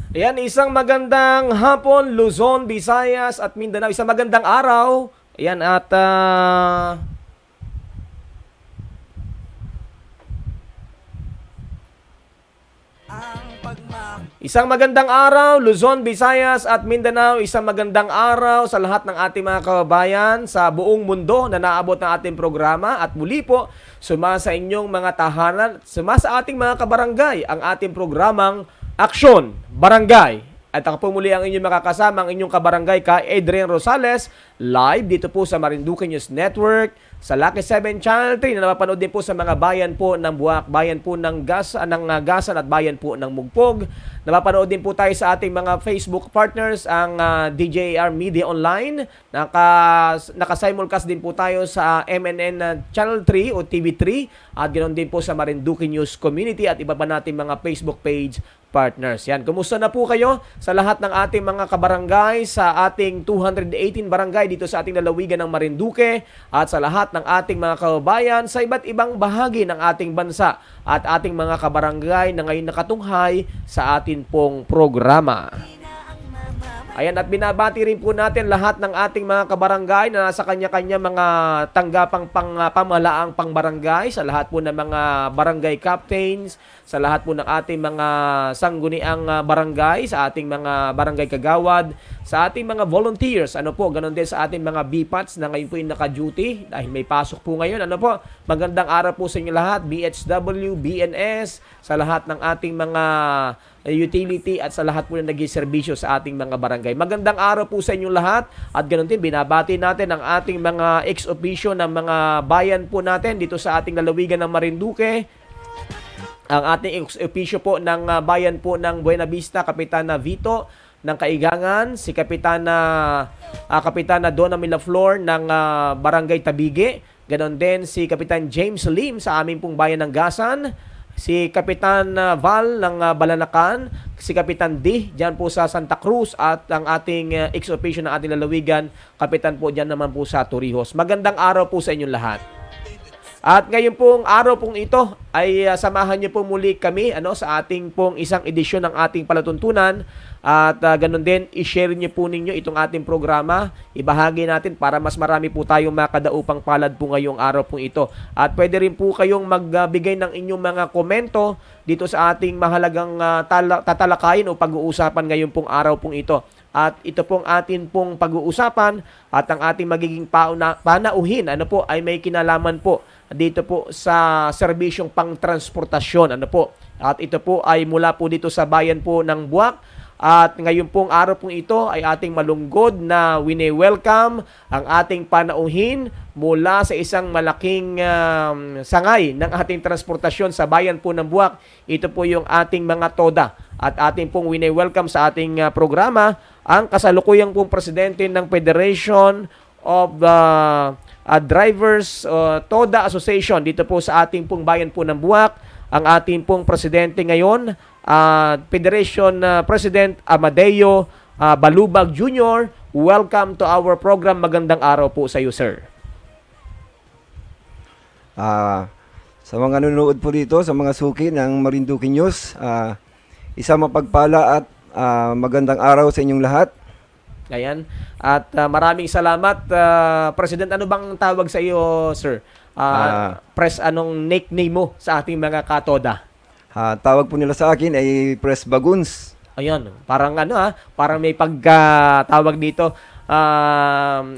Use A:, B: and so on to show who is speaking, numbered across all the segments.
A: Ayan, isang magandang hapon, Luzon, Visayas at Mindanao. Isang magandang araw. Ayan, at isang magandang araw, Luzon, Visayas at Mindanao. Isang magandang araw sa lahat ng ating mga kababayan sa buong mundo na naabot ng ating programa. At muli po, sa inyong mga tahanan, sa ating mga kabarangay, ang ating programang Aksyon Barangay. At ako po muli ang inyong makakasama, ang inyong kabarangay ka, Adrian Rosales, live dito po sa Marinduque News Network, sa Lucky 7 Channel 3 na napapanood din po sa mga bayan po ng Buwak, bayan po ng Gasan at bayan po ng Mugpog. Napapanood din po tayo sa ating mga Facebook partners, ang DJR Media Online. Naka-simulcast din po tayo sa MNN Channel 3 o TV3 at ganoon din po sa Marinduque News Community at iba pa nating mga Facebook page partners. Yan, kumusta na po kayo sa lahat ng ating mga kabarangay sa ating 218 barangay dito sa ating lalawigan ng Marinduque at sa lahat ng ating mga kababayan sa iba't ibang bahagi ng ating bansa at ating mga kabarangay na ngayon nakatunghay sa atin pong programa. Ayan, at binabati rin po natin lahat ng ating mga kabarangay na nasa kanya-kanya mga tanggapang pamalaang pangbarangay, sa lahat po ng mga barangay captains, sa lahat po ng ating mga sangguniang barangay, sa ating mga barangay kagawad, sa ating mga volunteers, ganon din sa ating mga BPATs na ngayon po yung naka-duty dahil may pasok po ngayon. Magandang araw po sa inyo lahat, BHW, BNS, sa lahat ng ating mga utility at sa lahat po na nag-iserbisyo sa ating mga barangay. Magandang araw po sa inyong lahat at ganoon din binabati natin ang ating mga ex-officio ng mga bayan po natin dito sa ating lalawigan ng Marinduque. Ang ating ex-officio po ng bayan po ng Buena Vista, Kapitana Vito ng Kaigangan, si Kapitana Donna Milaflor ng Barangay Tabige, ganoon din si Kapitan James Lim sa aming pong bayan ng Gasan, si Kapitan Val ng Balanacan, si Kapitan D dyan po sa Santa Cruz at ang ating ex-officio ng ating lalawigan, Kapitan po dyan naman po sa Torrijos. Magandang araw po sa inyong lahat. At ngayon pong araw pong ito ay samahan niyo po muli kami sa ating pong isang edisyon ng ating palatuntunan at ganun din i-share niyo po ninyo itong ating programa, ibahagi natin para mas marami po tayong makadaupang palad po ngayong araw pong ito. At pwede rin po kayong magbigay ng inyong mga komento dito sa ating mahalagang tatalakayin o pag-uusapan ngayon pong araw pong ito. At ito pong atin pong pag-uusapan at ang ating magiging panauhin ay may kinalaman po dito po sa serbisyong pangtransportasyon. At ito po ay mula po dito sa bayan po ng Buwak. At ngayon pong araw pong ito ay ating malunggod na wini-welcome ang ating panauhin mula sa isang malaking sangay ng ating transportasyon sa bayan po ng Buwak. Ito po yung ating mga TODA. At ating pong wini-welcome sa ating programa ang kasalukuyang pong presidente ng Federation of Drivers TODA Association dito po sa ating pong bayan po ng Buwak. Ang ating pong presidente ngayon, Federation President Amadeo Balubag Jr. Welcome to our program. Magandang araw po sa iyo, sir.
B: Sa mga nanonood po dito, sa mga suki ng Marinduque News, isang mapagpala at magandang araw sa inyong lahat.
A: Ayan. At maraming salamat. President, ano bang tawag sa iyo, sir? Anong nickname mo sa ating mga katoda?
B: Tawag po nila sa akin ay Press Baguns.
A: Ayan. Parang parang may pagkatawag dito.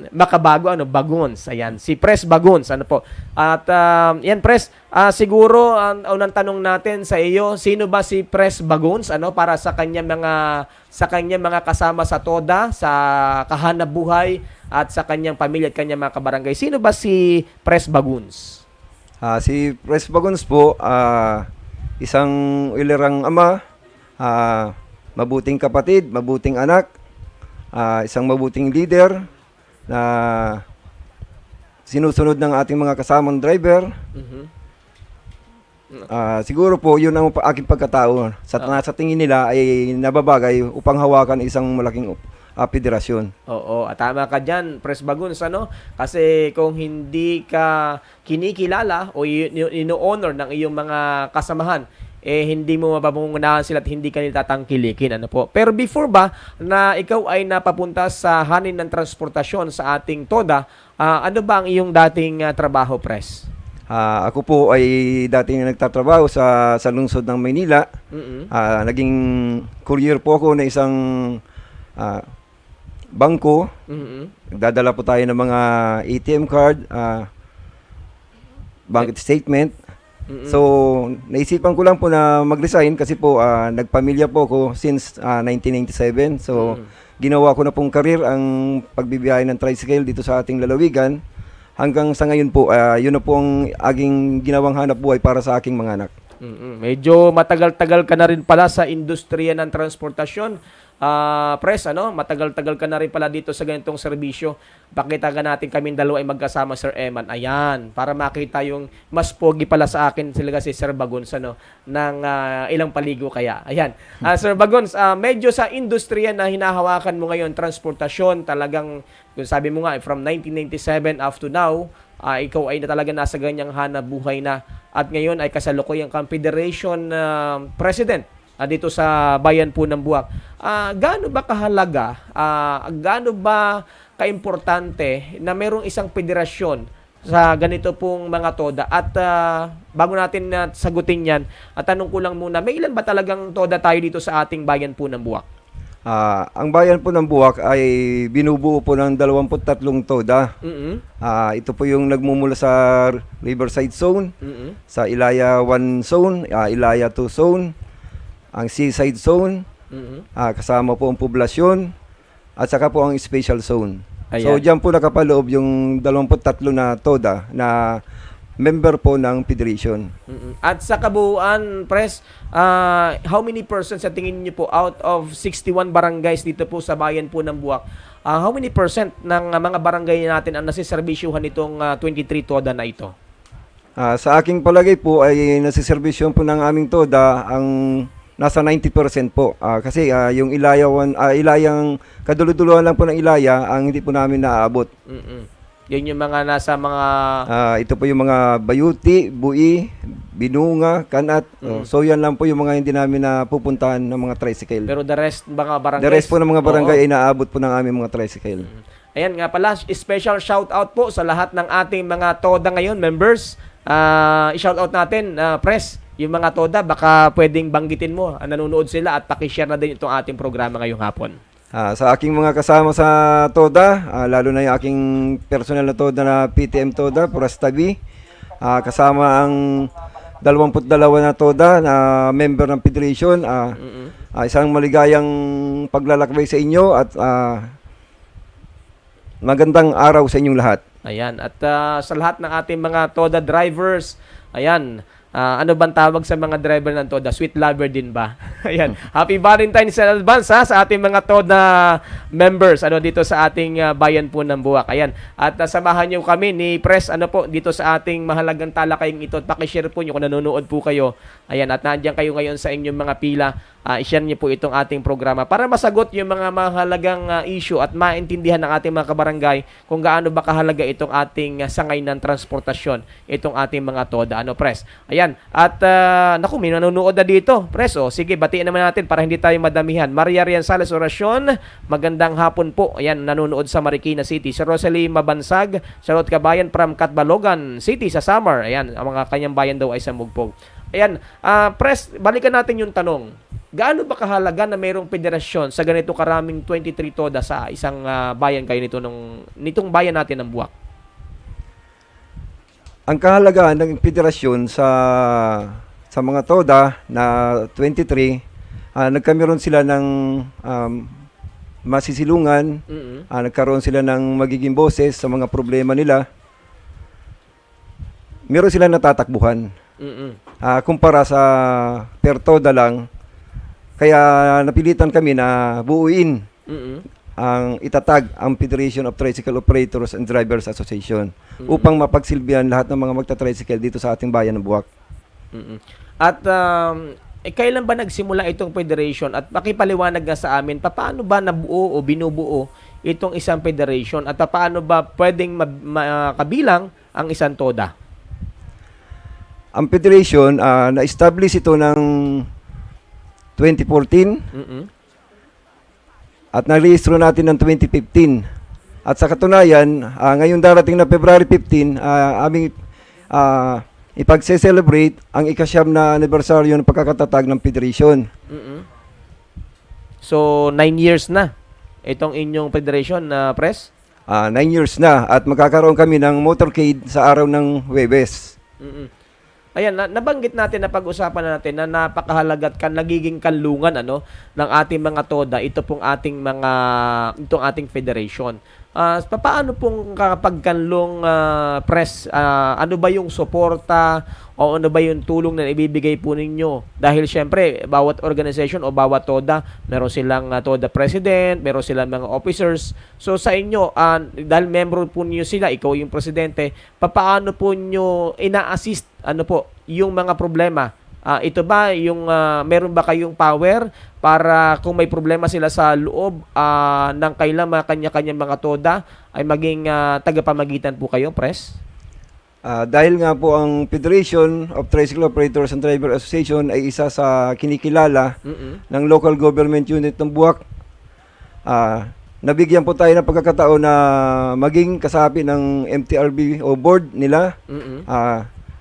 A: Makabago, Baguns. Ayan. Si Press Baguns. At yan, Press, siguro ang unang tanong natin sa iyo, sino ba si Press Baguns? Para sa kanya mga kasama sa TODA, sa kahanap buhay at sa kanyang pamilya at kanyang mga kabarangay. Sino ba si Press Baguns?
B: Si Press Baguns po, isang ilerang ama, mabuting kapatid, mabuting anak, isang mabuting leader na sinusunod ng ating mga kasamang driver. Siguro po yun ang aking pagkatao. Sa tingin nila ay nababagay upang hawakan isang malaking federasyon.
A: Oo, at tama ka dyan, Press Baguns, Kasi kung hindi ka kinikilala o ino-honor ng iyong mga kasamahan, hindi mo mapapangunahan sila at hindi ka nila tatangkilikin. Ano po? Pero before ba na ikaw ay napapunta sa hanin ng transportasyon sa ating TODA, ano ba ang iyong dating trabaho, Pres?
B: Ako po ay dating nagtatrabaho sa lungsod ng Maynila.
A: Mm-mm.
B: Naging courier po ako na isang bangko.
A: Mm-mm.
B: Nagdadala po tayo ng mga ATM card, bank statement.
A: Mm-mm.
B: So, naisipan ko lang po na mag-resign kasi po nagpamilya po ako since 1997. So, ginawa ko na pong career ang pagbibiyahe ng tricycle dito sa ating lalawigan. Hanggang sa ngayon po, yun na po ang aking ginawang hanap buhay para sa aking mga anak.
A: Medyo matagal-tagal ka na rin pala sa industriya ng transportasyon. Pres, matagal-tagal ka na rin pala dito sa ganitong serbisyo. Pakita ka natin kaming dalawa ay magkasama, Sir Eman. Ayan, para makita yung mas pogi pala sa akin sila si Sir Bagons, ng ilang paligo kaya. Ayan. Sir Bagons, medyo sa industriya na hinahawakan mo ngayon, transportasyon, talagang, kung sabi mo nga, from 1997 up to now, ikaw ay talaga nasa ganyang hanap buhay na at ngayon ay kasalukuyang kang Federation President dito sa bayan po ng Buwak. Gaano ba kahalaga, gaano ba kaimportante na mayroong isang federasyon sa ganito pong mga TODA? At bago natin sagutin yan, tanong ko lang muna, may ilan ba talagang TODA tayo dito sa ating bayan po ng Buwak?
B: Ang bayan po ng Buwak ay binubuo po ng 23 TODA. Ito po yung nagmumula sa Riverside Zone, sa Ilaya 1 Zone, Ilaya 2 Zone, ang Seaside Zone, kasama po ang poblasyon, at saka po ang Special Zone.
A: Ayan.
B: So, diyan po nakapaloob yung 23 na TODA na member po ng Federation.
A: At sa kabuuan, Pres, how many percent sa tingin niyo po out of 61 barangays dito po sa bayan po ng Buwak, how many percent ng mga barangay natin ang nasiserbisyuhan itong 23 TODA na ito?
B: Sa aking palagay po ay nasiservisyon po ng aming TODA ang nasa 90% po. Kasi yung Ilayang kaduluduluhan lang po ng Ilaya ang hindi po namin naaabot.
A: Yun yung mga nasa mga...
B: Ito po yung mga Bayuti, Bui, Binunga, Kanat. So yan lang po yung mga hindi namin napupuntahan ng mga tricycle.
A: Pero the rest, mga barangay...
B: The rest po ng mga barangay ay naaabot po ng aming mga tricycle.
A: Ayan nga pala, special shout out po sa lahat ng ating mga TODA ngayon, members. I-shout out natin, Pres, yung mga TODA, baka pwedeng banggitin mo, nanonood sila at pakishare na din itong ating programa ngayong hapon.
B: Sa aking mga kasama sa TODA, lalo na yung aking personal na TODA na PTM TODA, Purastabi, kasama ang 22 na TODA na member ng Federation, isang maligayang paglalakbay sa inyo at magandang araw sa inyong lahat.
A: Ayan, at sa lahat ng ating mga TODA drivers, ayan, ano bang tawag sa mga driver ng TODA? Sweet lover din ba? Ayan. Happy Valentine's in advance sa ating mga TODA members dito sa ating bayan po ng Buwak. Ayan. At samahan niyo kami ni Pres dito sa ating mahalagang talakayang ito. At pakishare po niyo kung nanonood po kayo. Ayan. At nandiyan kayo ngayon sa inyong mga pila. I-share niyo po itong ating programa para masagot yung mga mahalagang issue at maintindihan ng ating mga kabarangay kung gaano ba kahalaga itong ating sangay ng transportasyon, itong ating mga TODA. Pres? Ayan. At naku, may nanonood na dito. Pres, sige, batiin naman natin para hindi tayo madamihan. Maria Riansales Oracion, magandang hapon po. Ayan, nanonood sa Marikina City. Si Rosalie Mabansag, Charot Kabayan from Catbalogan City sa Samar. Ayan, ang mga kanyang bayan daw ay sa Mugpog. Ayan, Pres, balikan natin yung tanong. Gaano ba kahalaga na mayroong federasyon sa ganito karaming 23 TODA sa isang bayan kayo nitong bayan natin ng Buwak?
B: Ang kahalagahan ng federasyon sa mga TODA na 23, nagkameron sila ng masisilungan, nagkaroon sila ng magiging boses sa mga problema nila. Meron silang natatakbuhan. Kumpara sa per TODA lang, kaya napilitan kami na buuin ang itatag ang Federation of Tricycle Operators and Drivers Association upang mapagsilbihan lahat ng mga magta-tricycle dito sa ating bayan ng Buwak.
A: At kailan ba nagsimula itong federation at pakipaliwanag nga sa amin paano ba nabuo o binubuo itong isang federation at paano ba pwedeng kabilang ang isang TODA?
B: ang federation, na-establish ito ng 2014
A: Mm-mm.
B: at narehistro natin ng 2015. At sa katunayan, ngayong darating na February 15, aming ipagse-celebrate ang ika-9 na anibersaryo ng pagkakatatag ng federation.
A: Mm-mm. So, 9 years na itong inyong federation na press?
B: 9 years na at magkakaroon kami ng motorcade sa araw ng Huwebes.
A: Mm-mm. Ayan, nabanggit natin na pag-usapan na natin na napakahalaga at nagiging kanlungan ng ating mga TODA, itong ating federation. Paano pong kapagkanlong press, ano ba yung suporta o ano ba yung tulong na ibibigay po ninyo? Dahil syempre, bawat organization o bawat TODA, meron silang TODA president, meron silang mga officers. So sa inyo, dahil member po niyo sila, ikaw yung presidente, paano po nyo ina-assist yung mga problema? Ito ba yung meron ba kayong power para kung may problema sila sa loob ng kailang mga kanya-kanyang mga TODA ay maging tagapamagitan po kayo, press?
B: Dahil nga po ang Federation of Tricycle Operators and Driver Association ay isa sa kinikilala ng local government unit ng Buwak, nabigyan po tayo ng pagkakataon na maging kasapi ng MTRB o board nila.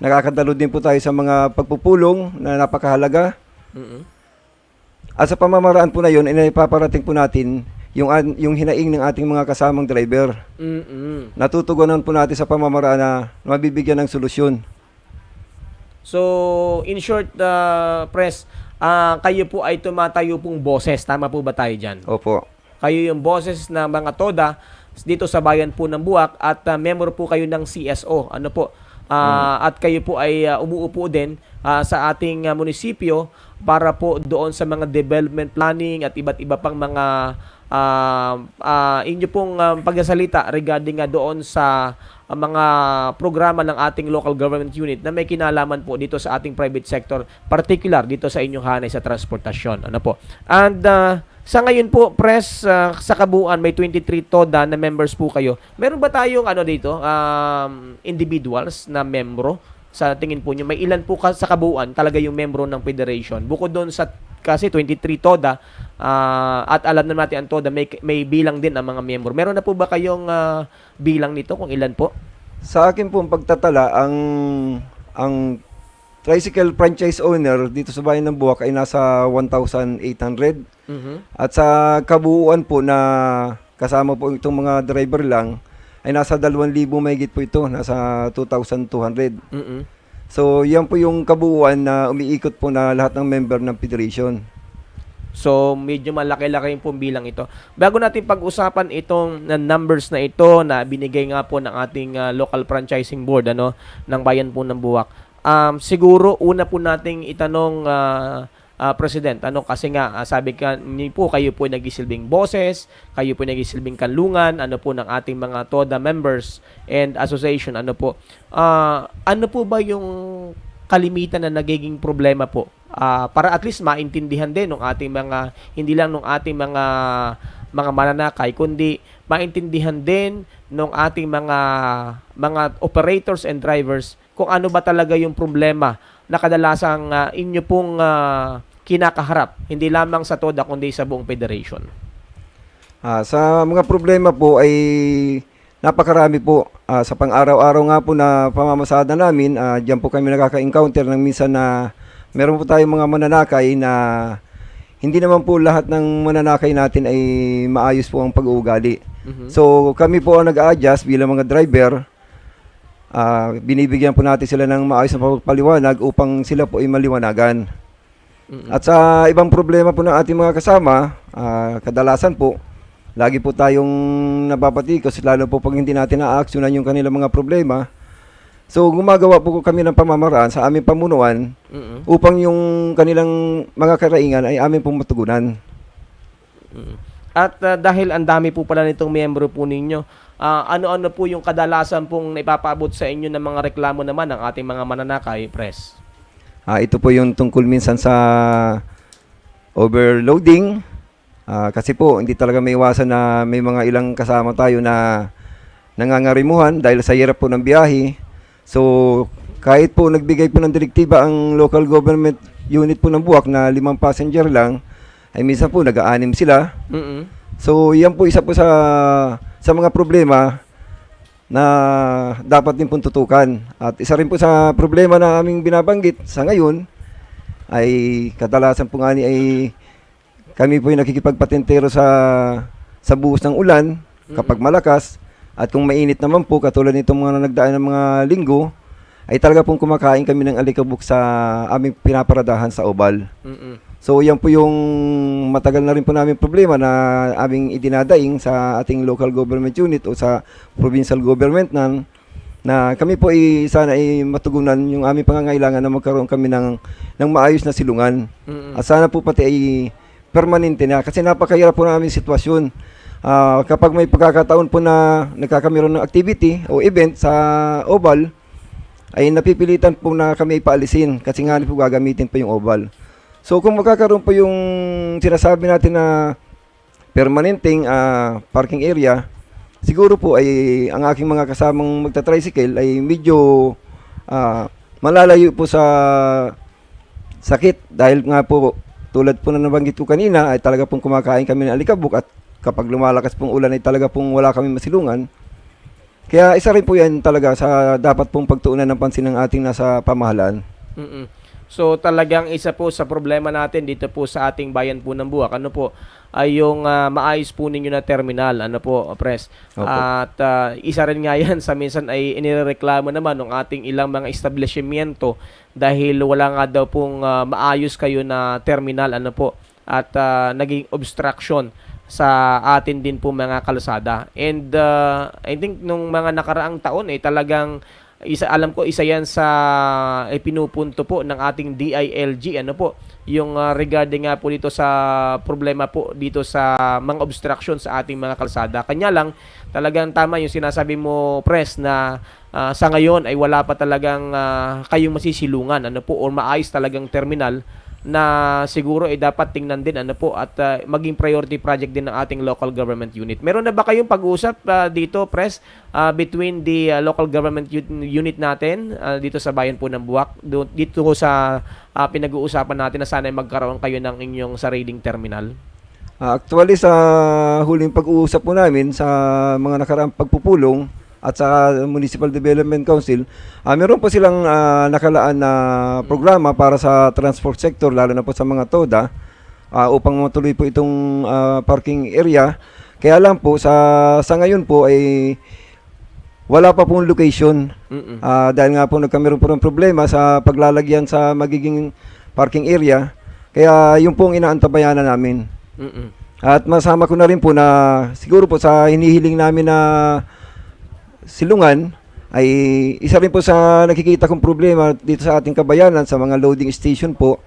B: Nakakadalo din po tayo sa mga pagpupulong na napakahalaga. At sa pamamaraan po na yun, inapaparating po natin yung hinaing ng ating mga kasamang driver. Natutugunan po natin sa pamamaraan na mabibigyan ng solusyon.
A: So, in short, press, kayo po ay tumatayo pong boses. Tama po ba tayo dyan?
B: Opo.
A: Kayo yung boses ng mga TODA dito sa bayan po ng Buwak at member po kayo ng CSO. At kayo po ay umuupo din sa ating munisipyo para po doon sa mga development planning at iba't iba pang mga inyo pong pagsasalita regarding doon sa mga programa ng ating local government unit na may kinalaman po dito sa ating private sector, particular dito sa inyong hanay sa transportasyon. And sa ngayon po, press, sa kabuuan, may 23 TODA na members po kayo. Meron ba tayong dito, individuals na membro? Sa tingin po nyo, may ilan po sa kabuuan talaga yung membro ng federation? Bukod doon sa, kasi 23 TODA, at alam na natin ang TODA, may bilang din ang mga membro. Meron na po ba kayong bilang nito, kung ilan po?
B: Sa akin po, pagtatala, ang tricycle franchise owner dito sa bayan ng Buwak ay nasa 1,800. At sa kabuuan po na kasama po itong mga driver lang ay nasa 2,000 mahigit po ito, nasa 2,200. So yan po yung kabuuan na umiikot po na lahat ng member ng federation.
A: So medyo malaki-laki yung bilang ito. Bago natin pag-usapan itong numbers na ito na binigay nga po ng ating local franchising board ng bayan po ng Buwak, siguro una po nating itanong President, kasi nga sabi niyo po, kayo po nagsisilbing boses, kayo po nagsisilbing kanlungan po ng ating mga TODA members and association. Ano po ba yung kalimitan na nagiging problema po para at least maintindihan din ng ating mga, hindi lang ng ating mga mananakay, kundi maintindihan din ng ating mga operators and drivers kung ano ba talaga yung problema na kadalasang inyo pong kinakaharap, hindi lamang sa TODA kundi sa buong federation.
B: Sa mga problema po ay napakarami po. Sa pang-araw-araw nga po na pamamasada namin, diyan po kami nakaka-encounter ng minsan na meron po tayong mga mananakay na hindi naman po lahat ng mananakay natin ay maayos po ang pag-uugali. So kami po ang nag-a-adjust bilang mga driver. Binibigyan po natin sila ng maayos na paliwanag upang sila po ay maliwanagan. At sa ibang problema po ng ating mga kasama, kadalasan po, lagi po tayong napapatikos, lalo po pag hindi natin na-actionan yung kanilang mga problema. So gumagawa po kami ng pamamaraan sa aming pamunuan upang yung kanilang mga karaingan ay aming pong matugunan.
A: At dahil ang dami po pala nitong miyembro po ninyo, ano-ano po yung kadalasan pong naipapaabot sa inyo ng mga reklamo naman ng ating mga mananakay, press?
B: Ito po yung tungkol minsan sa overloading. Kasi po, hindi talaga may iwasan na may mga ilang kasama tayo na nangangarimuhan dahil sa hirap po ng biyahe. So, kahit po nagbigay po ng direktiba ang local government unit po ng Buwak na 5 passenger lang, ay minsan po nag-aanim sila. So yan po isa po sa mga problema na dapat din pong tutukan. At isa rin po sa problema na aming binabanggit sa ngayon ay kadalasan po nga ay kami po yung nakikipagpatentero sa buhos ng ulan kapag malakas, at kung mainit naman po katulad nitong mga nagdaan ng mga linggo, ay talaga pong kumakain kami ng alikabok sa aming pinaparadahan sa Oval. So yan po yung matagal na rin po namin problema na aming idinadaing sa ating local government unit o sa provincial government na kami po ay sana ay matugunan yung aming pangangailangan na magkaroon kami ng maayos na silungan. At sana po pati ay permanente na, kasi napakahirap po na aming sitwasyon. Kapag may pagkakataon po na nagkakameron ng activity o event sa Oval, ay napipilitan po na kami ipaalisin kasi nga po gagamitin pa yung Oval. So kung magkakaroon po yung sinasabi natin na permanenteng parking area, siguro po ay ang aking mga kasamang magta-tricycle ay medyo malalayo po sa sakit, dahil nga po tulad po na nabanggit ko kanina ay talaga pong kumakain kami ng alikabok, at kapag lumalakas pong ulan ay talaga pong wala kami masilungan. Kaya isa rin po yan talaga sa dapat pong pagtuunan ng pansin ng ating nasa pamahalaan.
A: So talagang isa po sa problema natin dito po sa ating bayan po ng Buwak, ano po, ay yung maayos po ninyo na terminal, ano po, Pres.
B: Opo.
A: At isa rin nga yan sa minsan ay inireklamo naman ng ating ilang mga establishmento dahil wala nga daw pong maayos kayo na terminal, ano po, at naging obstruction sa atin din po mga kalsada. And I think nung mga nakaraang taon ay talagang alam ko isa yan sa pinupunto po ng ating DILG, ano po, yung regarding nga po dito sa problema po dito sa mga obstruction sa ating mga kalsada. Kanya lang talagang tama yung sinasabi mo, Pres, na sa ngayon ay wala pa talagang kayong masisilungan, ano po, or maayos talagang terminal na siguro ay dapat tingnan din, ano po, at maging priority project din ng ating local government unit. Meron na ba kayong pag-usap dito, Pres, between the local government unit natin dito sa bayan po ng Buwak, dito sa pinag-uusapan natin na sana magkaroon kayo ng inyong sariling terminal?
B: Actually, sa huling pag-uusap po namin sa mga nakaraang pagpupulong at sa Municipal Development Council, meron po silang nakalaan na programa para sa transport sector, lalo na po sa mga TODA, upang matuloy po itong parking area. Kaya lang po, sa ngayon po ay wala pa pong location. Dahil nga po nagkameron po ng problema sa paglalagyan sa magiging parking area. Kaya yun pong inaantabayanan namin. At masama ko na rin po na siguro po sa hinihiling namin na silungan ay isa rin po sa nakikita kong problema dito sa ating kabayanan sa mga loading station po.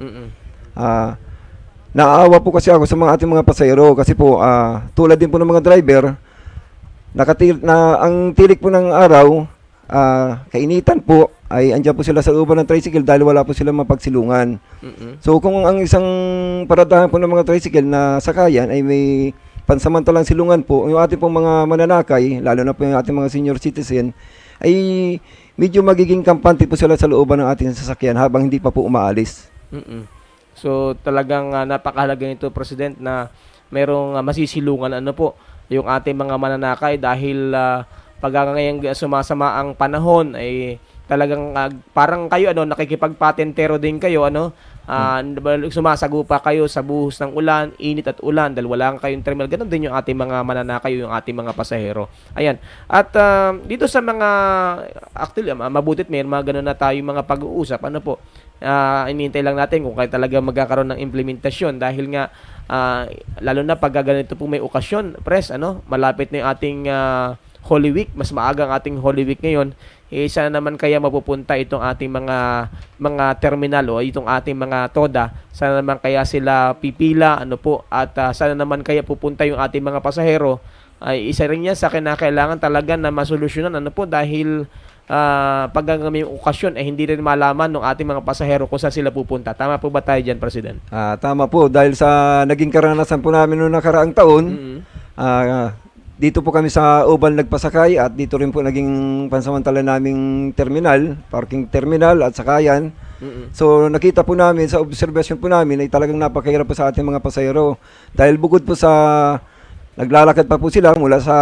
B: Naaawa po kasi ako sa mga ating mga pasahero kasi po tulad din po ng mga driver ang tilik po ng araw, kainitan po ay andyan po sila sa looban ng tricycle dahil wala po silang mapagsilungan. So kung ang isang paradahan po ng mga tricycle na sakayan ay may pansamantalang silungan po, yung ating pong mga mananakay, lalo na po yung ating mga senior citizen, ay medyo magiging kampante po sila sa looban ng ating sasakyan habang hindi pa po umaalis.
A: So talagang napakahalaga nito, President, na merong masisilungan, ano po, yung ating mga mananakay dahil pag ngayong sumasama ang panahon ay talagang parang kayo nakikipagpatentero din kayo, sumasagupa kayo sa buhos ng ulan, init at ulan dahil wala kayong terminal. Ganon din yung ating mga mananakay, yung ating mga pasahero. Ayan. At dito sa mga actually mabutit may mga ganon na tayo mga pag-uusap, ano po. Inihintay lang natin kung kayo talaga magkakaroon ng implementasyon dahil nga lalo na pag ganito po may okasyon, Pres, malapit na yung ating Holy Week, mas maaga ang ating Holy Week ngayon. Sana naman kaya mapupunta itong ating mga terminal o itong ating mga TODA. Sana naman kaya sila pipila, at sana naman kaya pupunta yung ating mga pasahero. Ay isa rin yan sa kinakailangan talaga na masolusyonan, dahil pag may okasyon ay hindi rin malaman ng ating mga pasahero kung saan sila pupunta. Tama po ba tayo dyan, President?
B: Tama po, dahil sa naging karanasan po namin noong nakaraang taon, dito po kami sa Oban nagpasakay at dito rin po naging pansamantala naming terminal, parking terminal at sakayan. So nakita po namin sa observation po namin ay talagang napakahirap po sa ating mga pasahero. Dahil bukod po sa naglalakad pa po sila mula sa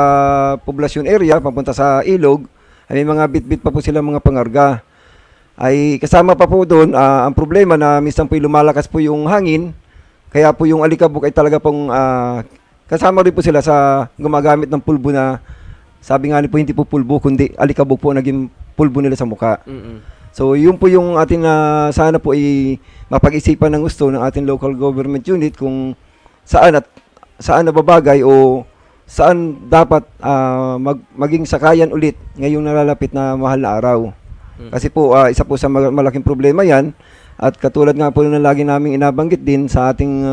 B: poblasyon area papunta sa ilog, ay may mga bit-bit pa po sila mga pangarga. Ay kasama pa po doon ang problema na minsan po lumalakas po yung hangin, kaya po yung alikabok ay talaga pong kasama rin po sila sa gumagamit ng pulbo na sabi nga po hindi po pulbo kundi alikabok po naging pulbo nila sa mukha. So yun po yung ating sana po ay mapag-isipan ng gusto ng ating local government unit kung saan nababagay o saan dapat maging sakayan ulit ngayong nalalapit na mahal na araw. Kasi po isa po sa malaking problema yan at katulad nga po na lagi naming inabanggit din sa ating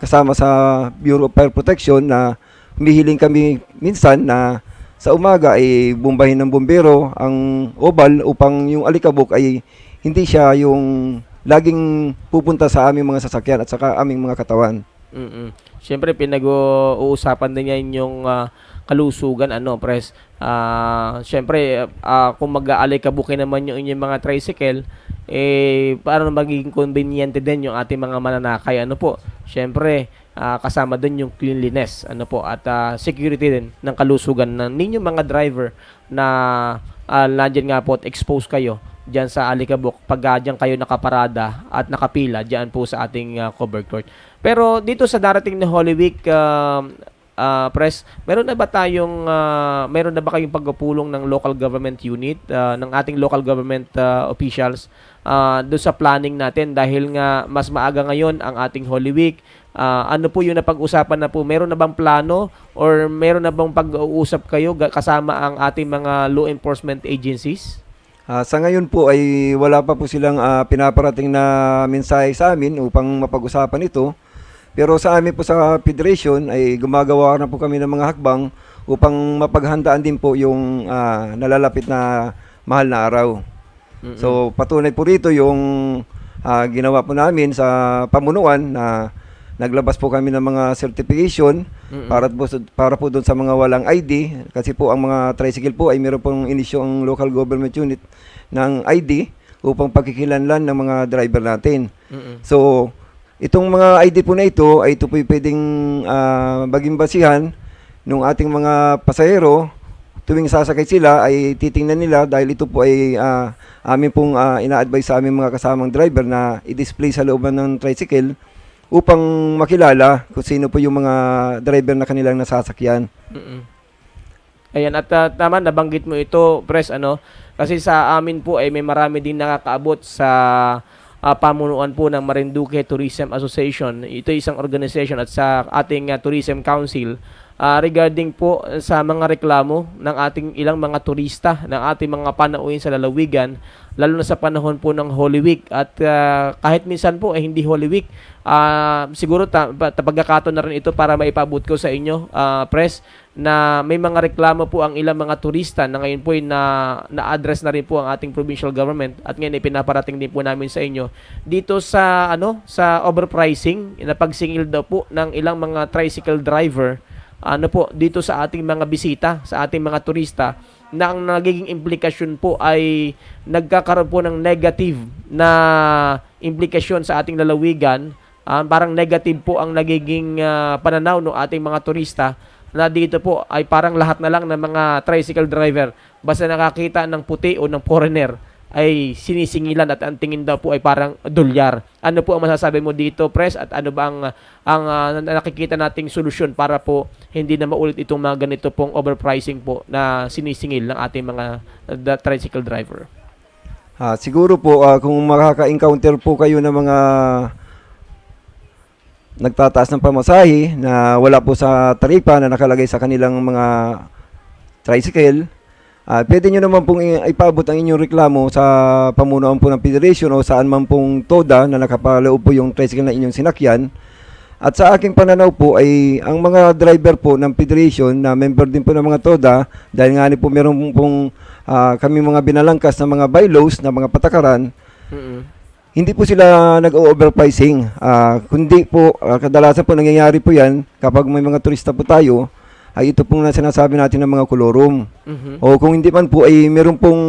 B: kasama sa Bureau of Fire Protection na humihiling kami minsan na sa umaga ay bumbahin ng bumbero ang oval upang yung alikabok ay hindi siya yung laging pupunta sa aming mga sasakyan at saka aming mga katawan.
A: Siyempre pinag-uusapan din yan yung kalusugan pres. Siyempre kung mag-aalikabukin naman yung inyong mga tricycle, para magiging convenient din yung ating mga mananakay. Siyempre kasama din yung cleanliness at security din ng kalusugan ng ninyong mga driver na nandiyan nga po at expose kayo diyan sa alikabok pag diyan kayo nakaparada at nakapila diyan po sa ating covered court. Pero dito sa darating na Holy Week, Press, meron na ba kayong pagpupulong ng local government unit, ng ating local government officials doon sa planning natin dahil nga mas maaga ngayon ang ating Holy Week? Ano po yung napag-usapan na po? Meron na bang plano or meron na bang pag-uusap kayo kasama ang ating mga law enforcement agencies?
B: Sa ngayon po ay wala pa po silang pinaparating na mensahe sa amin upang mapag-usapan ito. Pero sa amin po sa Federation ay gumagawa na po kami ng mga hakbang upang mapaghandaan din po yung nalalapit na mahal na araw. So patunay po rito yung ginawa po namin sa pamunuan na naglabas po kami ng mga certification para po doon sa mga walang ID kasi po ang mga tricycle po ay meron pong inisyo ang local government unit ng ID upang pagkikilanlan ng mga driver natin. So itong mga ID po na ito ay ito po pwedeng maging basihan ng ating mga pasahero tuwing sasakay sila ay titingnan nila dahil ito po ay amin pong ina-advise sa aming mga kasamang driver na i-display sa looban ng tricycle upang makilala kung sino po yung mga driver na kanilang nasasakyan. Ayan,
A: at tama, nabanggit mo ito, Pres, kasi sa amin po ay may marami din nakakaabot sa pamunuan po ng Marinduque Tourism Association. Ito isang organization at sa ating Tourism Council regarding po sa mga reklamo ng ating ilang mga turista, ng ating mga panauhin sa lalawigan, lalo na sa panahon po ng Holy Week. At kahit minsan po ay hindi Holy Week, siguro pagkakataon na rin ito para maipabot ko sa inyo, Press, na may mga reklamo po ang ilang mga turista na ngayon po ay na-address na rin po ang ating provincial government at ngayon ay pinaparating din po namin sa inyo dito sa sa overpricing na pagsingil daw po ng ilang mga tricycle driver dito sa ating mga bisita, sa ating mga turista, na ang nagiging implikasyon po ay nagkakaroon po ng negative na implikasyon sa ating lalawigan. Parang negative po ang nagiging pananaw ng ating mga turista na dito po ay parang lahat na lang ng mga tricycle driver basta nakakita ng puti o ng foreigner ay sinisingilan at ang tingin daw po ay parang dolyar. Ano po ang masasabi mo dito, Press? At ano ba ang nakikita nating solusyon para po hindi na maulit itong mga ganito pong overpricing po na sinisingil ng ating mga tricycle driver?
B: Siguro po kung makaka-encounter po kayo ng mga nagtataas ng pamasahe na wala po sa taripa na nakalagay sa kanilang mga tricycle, pwede nyo naman pong ipaabot ang inyong reklamo sa pamunuan po ng Federation o saan man pong TODA na nakapaloob po yung tricycle na inyong sinakyan. At sa aking pananaw po ay ang mga driver po ng Federation na member din po ng mga TODA, dahil nga po meron pong kami mga binalangkas na mga bylaws na mga patakaran, hindi po sila nag-overpricing. Kundi po kadalasan po nangyayari po yan kapag may mga turista po tayo ay ito pong sinasabi natin ng mga kolorum.
A: Mhm.
B: O kung hindi man po ay meron pong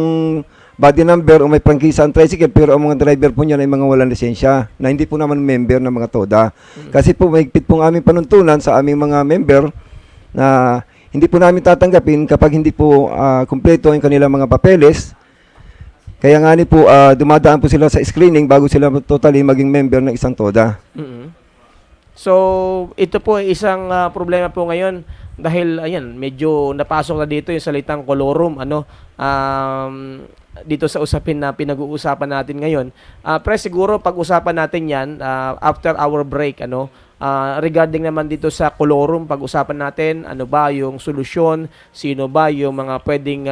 B: body number o may prangkisa ang tricycle pero ang mga driver po niyan ay mga walang lisensya na hindi po naman member ng mga TODA. Kasi po mahigpit pong aming panuntunan sa aming mga member na hindi po namin tatanggapin kapag hindi po kumpleto ang kanilang mga papeles. Kaya nga po dumadaan po sila sa screening bago sila totally maging member ng isang TODA.
A: Mhm. So, ito po ay isang problema po ngayon dahil ayan, medyo napasok na dito yung salitang kolorum dito sa usapin na pinag-uusapan natin ngayon. Pre, siguro pag-usapan natin 'yan after our break regarding naman dito sa kolorum, pag-usapan natin ano ba yung solusyon, sino ba yung mga pwedeng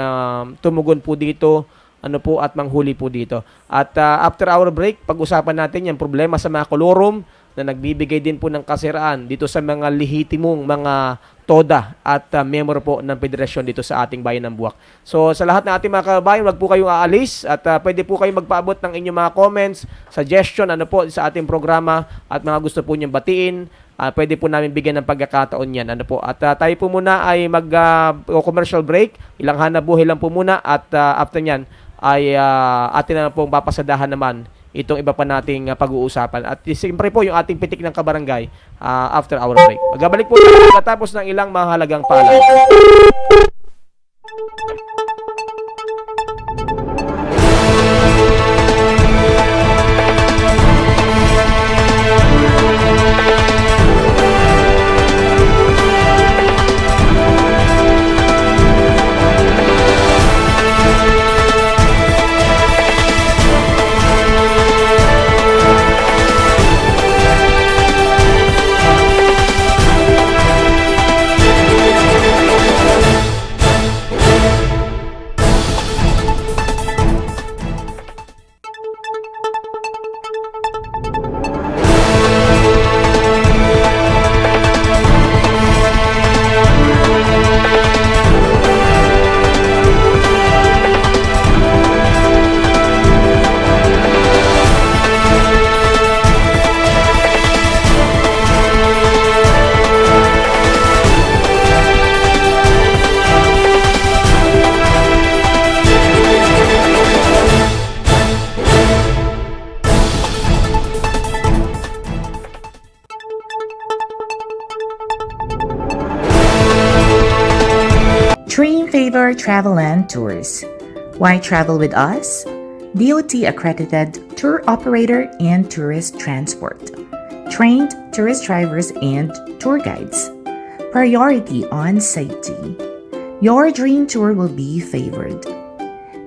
A: tumugon po dito, ano po at manghuli po dito. At after our break, pag-usapan natin yung problema sa mga kolorum na nagbibigay din po ng kasiraan dito sa mga lehitimong mga TODA at member po ng federasyon dito sa ating bayan ng Buwak. So sa lahat ng ating mga kabayan, wag po kayong aalis at pwede po kayong magpaabot ng inyong mga comments, suggestion po sa ating programa at mga gusto po niyong batiin. Pwede po namin bigyan ng pagkakataon yan. At tayo po muna ay mag-commercial break. Ilang hanabuhay lang po muna at after nyan ay atin na pong papasadahan naman itong iba pa nating pag-uusapan. At siyempre po yung ating pitik ng kabarangay after our break. Magbabalik po tayo pagkatapos ng ilang mahalagang paalala.
C: Dream Favor Travel and Tours. Why travel with us? DOT accredited tour operator and tourist transport. Trained tourist drivers and tour guides. Priority on safety. Your dream tour will be favored.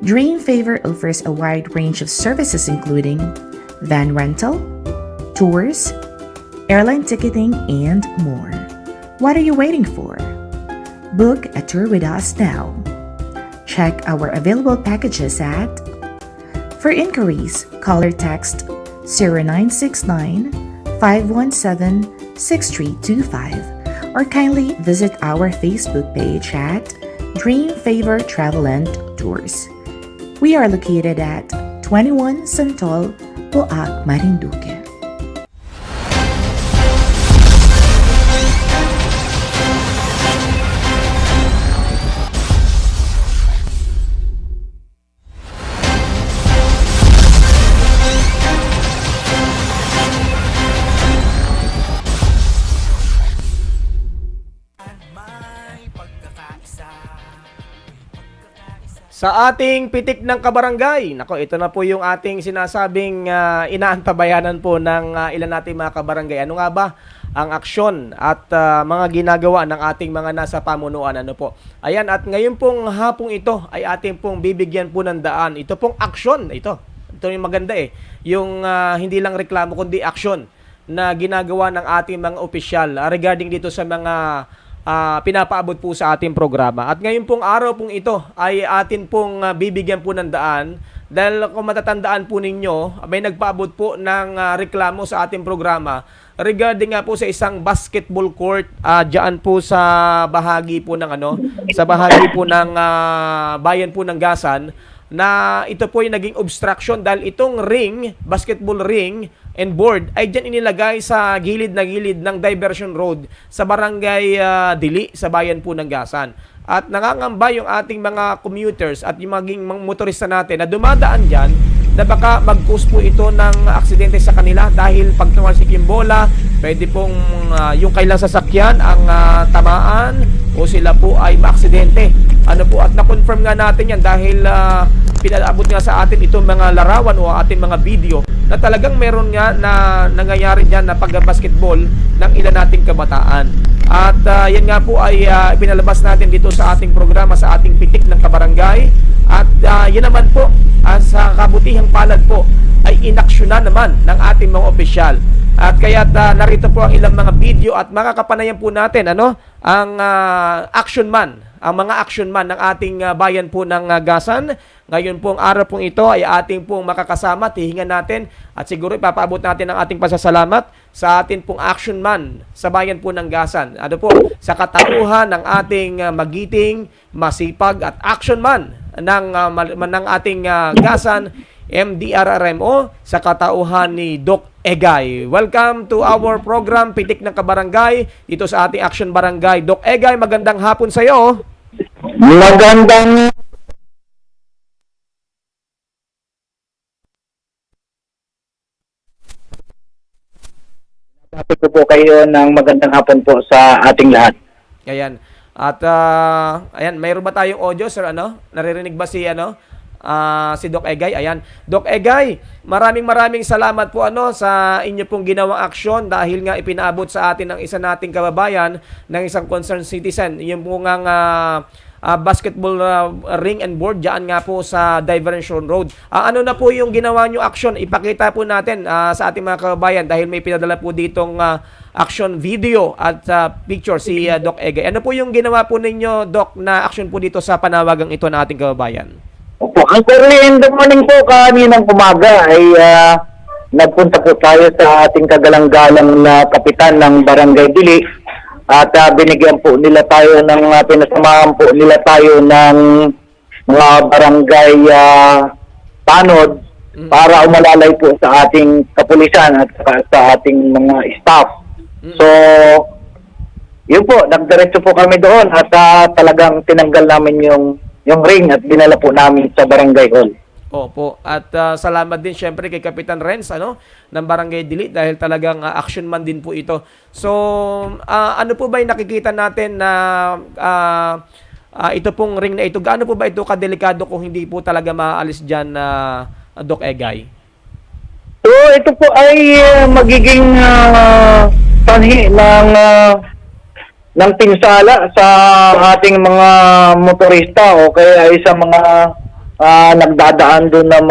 C: Dream Favor offers a wide range of services including van rental, tours, airline ticketing, and more. What are you waiting for? Book a tour with us now. Check our available packages at. For inquiries, call or text 0969 517 6325 or kindly visit our Facebook page at Dream Favor Travel and Tours. We are located at 21 Santol, Poac, Marinduque.
A: Sa ating pitik ng kabarangay, nako, ito na po yung ating sinasabing inaantabayanan po ng ilan nating mga kabarangay. Ano nga ba ang aksyon at mga ginagawa ng ating mga nasa pamunuan? Ano po? Ayan, at ngayon pong hapong ito ay ating pong bibigyan po ng daan. Ito pong aksyon, ito yung maganda yung hindi lang reklamo kundi aksyon na ginagawa ng ating mga opisyal regarding dito sa mga pinapaabot po sa ating programa. At ngayon pong araw pong ito ay atin pong bibigyan po ng daan dahil kung matatandaan po ninyo, may nagpaabot po ng reklamo sa ating programa regarding nga po sa isang basketball court diyan po sa bahagi po ng sa bahagi po ng bayan po ng Gasan. na ito po yung naging obstruction dahil itong ring, basketball ring and board ay dyan inilagay sa gilid na gilid ng diversion road sa barangay Dili sa bayan po ng Gasan. At nangangamba yung ating mga commuters at yung maging mga motorista natin na dumadaan dyan na baka mag-cause po ito ng aksidente sa kanila dahil pag tumalsik yung bola, pwede pong yung kailang sasakyan ang tamaan o sila po ay maaksidente. Ano po, at na-confirm nga natin yan dahil pinalabot nga sa atin itong mga larawan o ating mga video na talagang meron nga na nangyayari dyan na pag-basketball ng ilan nating kabataan. At yan nga po ay pinalabas natin dito sa ating programa, sa ating pitik ng kabarangay. At yan naman po, sa kabutihang palad po, ay inaksyonan naman ng ating mga opisyal. At kaya narito po ang ilang mga video at makakapanayan po natin ang action man, ang mga action man ng ating bayan po ng Gasan. Ngayon pong araw pong ito ay ating pong makakasama, tihingan natin at siguro ipapaabot natin ang ating pasasalamat sa ating pong action man sa bayan po ng Gasan. Ano po, sa katauhan ng ating magiting, masipag at action man ng ating Gasan MDRRMO sa katauhan ni Doc Egay. Welcome to our program Pitik ng Kabarangay dito sa ating Action Barangay. Doc Egay, magandang hapon sa iyo.
D: Magandang Sabi ko po kayo ng magandang hapon po sa ating lahat.
A: Ayan. At ayan, mayroon ba tayong audio, sir? Naririnig ba si Doc Egay? Ayan. Doc Egay, maraming salamat po sa inyo pong ginawang aksyon dahil nga ipinaabot sa atin ng isa nating kababayan ng isang concerned citizen. Yung po nga basketball ring and board dyan nga po sa Diversion Road. Ano na po yung ginawa nyo action? Ipakita po natin sa ating mga kababayan dahil may pinadala po ditong action video at picture si Doc Egay. Ano po yung ginawa po ninyo, Doc, na action po dito sa panawagang ito na ating kababayan?
D: Opo, ang early in the morning po kaninang umaga ay nagpunta po tayo sa ating kagalang-galang na kapitan ng Barangay Dili at binigyan po nila tayo ng pinasamahan po nila tayo ng mga barangay tanod para umalalay po sa ating kapulisan at sa ating mga staff. So, yun po, nagdiretso po kami doon at talagang tinanggal namin yung ring at dinala po namin sa barangay hall.
A: Opo. At salamat din syempre kay Kapitan Renz ng Barangay Dili dahil talagang action man din po ito. So, ano po ba yung nakikita natin na ito pong ring na ito? Gaano po ba ito kadelikado kung hindi po talaga maalis dyan, Doc Egay?
D: So, ito po ay magiging sanhi ng pinsala sa ating mga motorista o kaya ay sa mga nagdadaan doon ng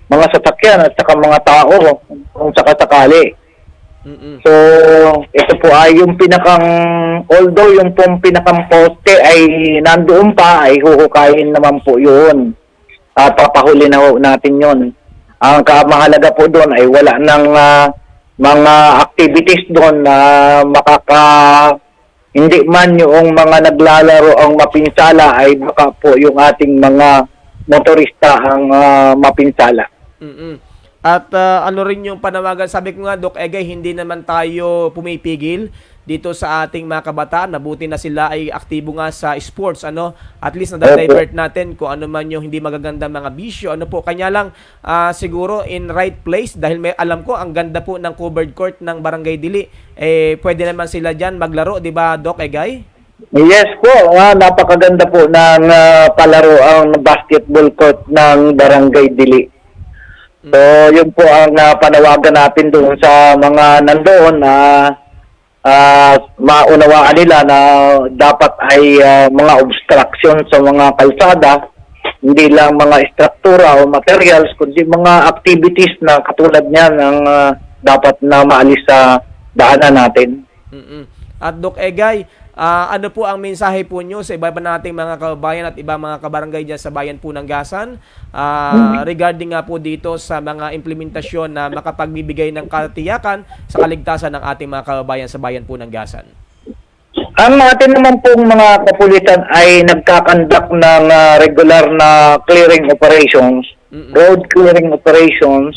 D: mga sasakyan at saka mga tao kung sakasakali. So, ito po ay yung although yung pong pinakang poste ay nandoon pa, ay huhukayin naman po yun. Papahuli na natin yun. Ang kamahalaga po doon ay wala ng mga activities doon na hindi man yung mga naglalaro ang mapinsala ay baka po yung ating mga motorista ang mapinsala.
A: At ano rin yung panawagan, sabi ko nga Doc Egay, hindi naman tayo pumipigil dito sa ating mga kabataan. Nabuti na sila ay aktibo nga sa sports, at least na-divert natin kung ano man yung hindi magaganda mga bisyo, kanya lang siguro in right place dahil may alam ko ang ganda po ng covered court ng Barangay Dili, pwede naman sila dyan maglaro, di ba Doc Egay?
D: Yes po, napakaganda po ng palaro ang basketball court ng Barangay Dili. So, yun po ang panawagan natin doon sa mga nandoon na maunawaan nila na dapat ay mga obstruction sa mga kalsada, hindi lang mga struktura o materials, kundi mga activities na katulad niyan ang dapat na maalis sa daanan natin.
A: At Doc Egay, ano po ang mensahe po nyo sa iba pa nating mga kabayan at iba mga kabarangay dyan sa bayan po ng Gasan regarding nga po dito sa mga implementasyon na makapagbibigay ng katiyakan sa kaligtasan ng ating mga kababayan sa bayan po ng Gasan?
D: Ang atin naman pong mga kapulisan ay nagkakandak ng regular na clearing operations, road clearing operations.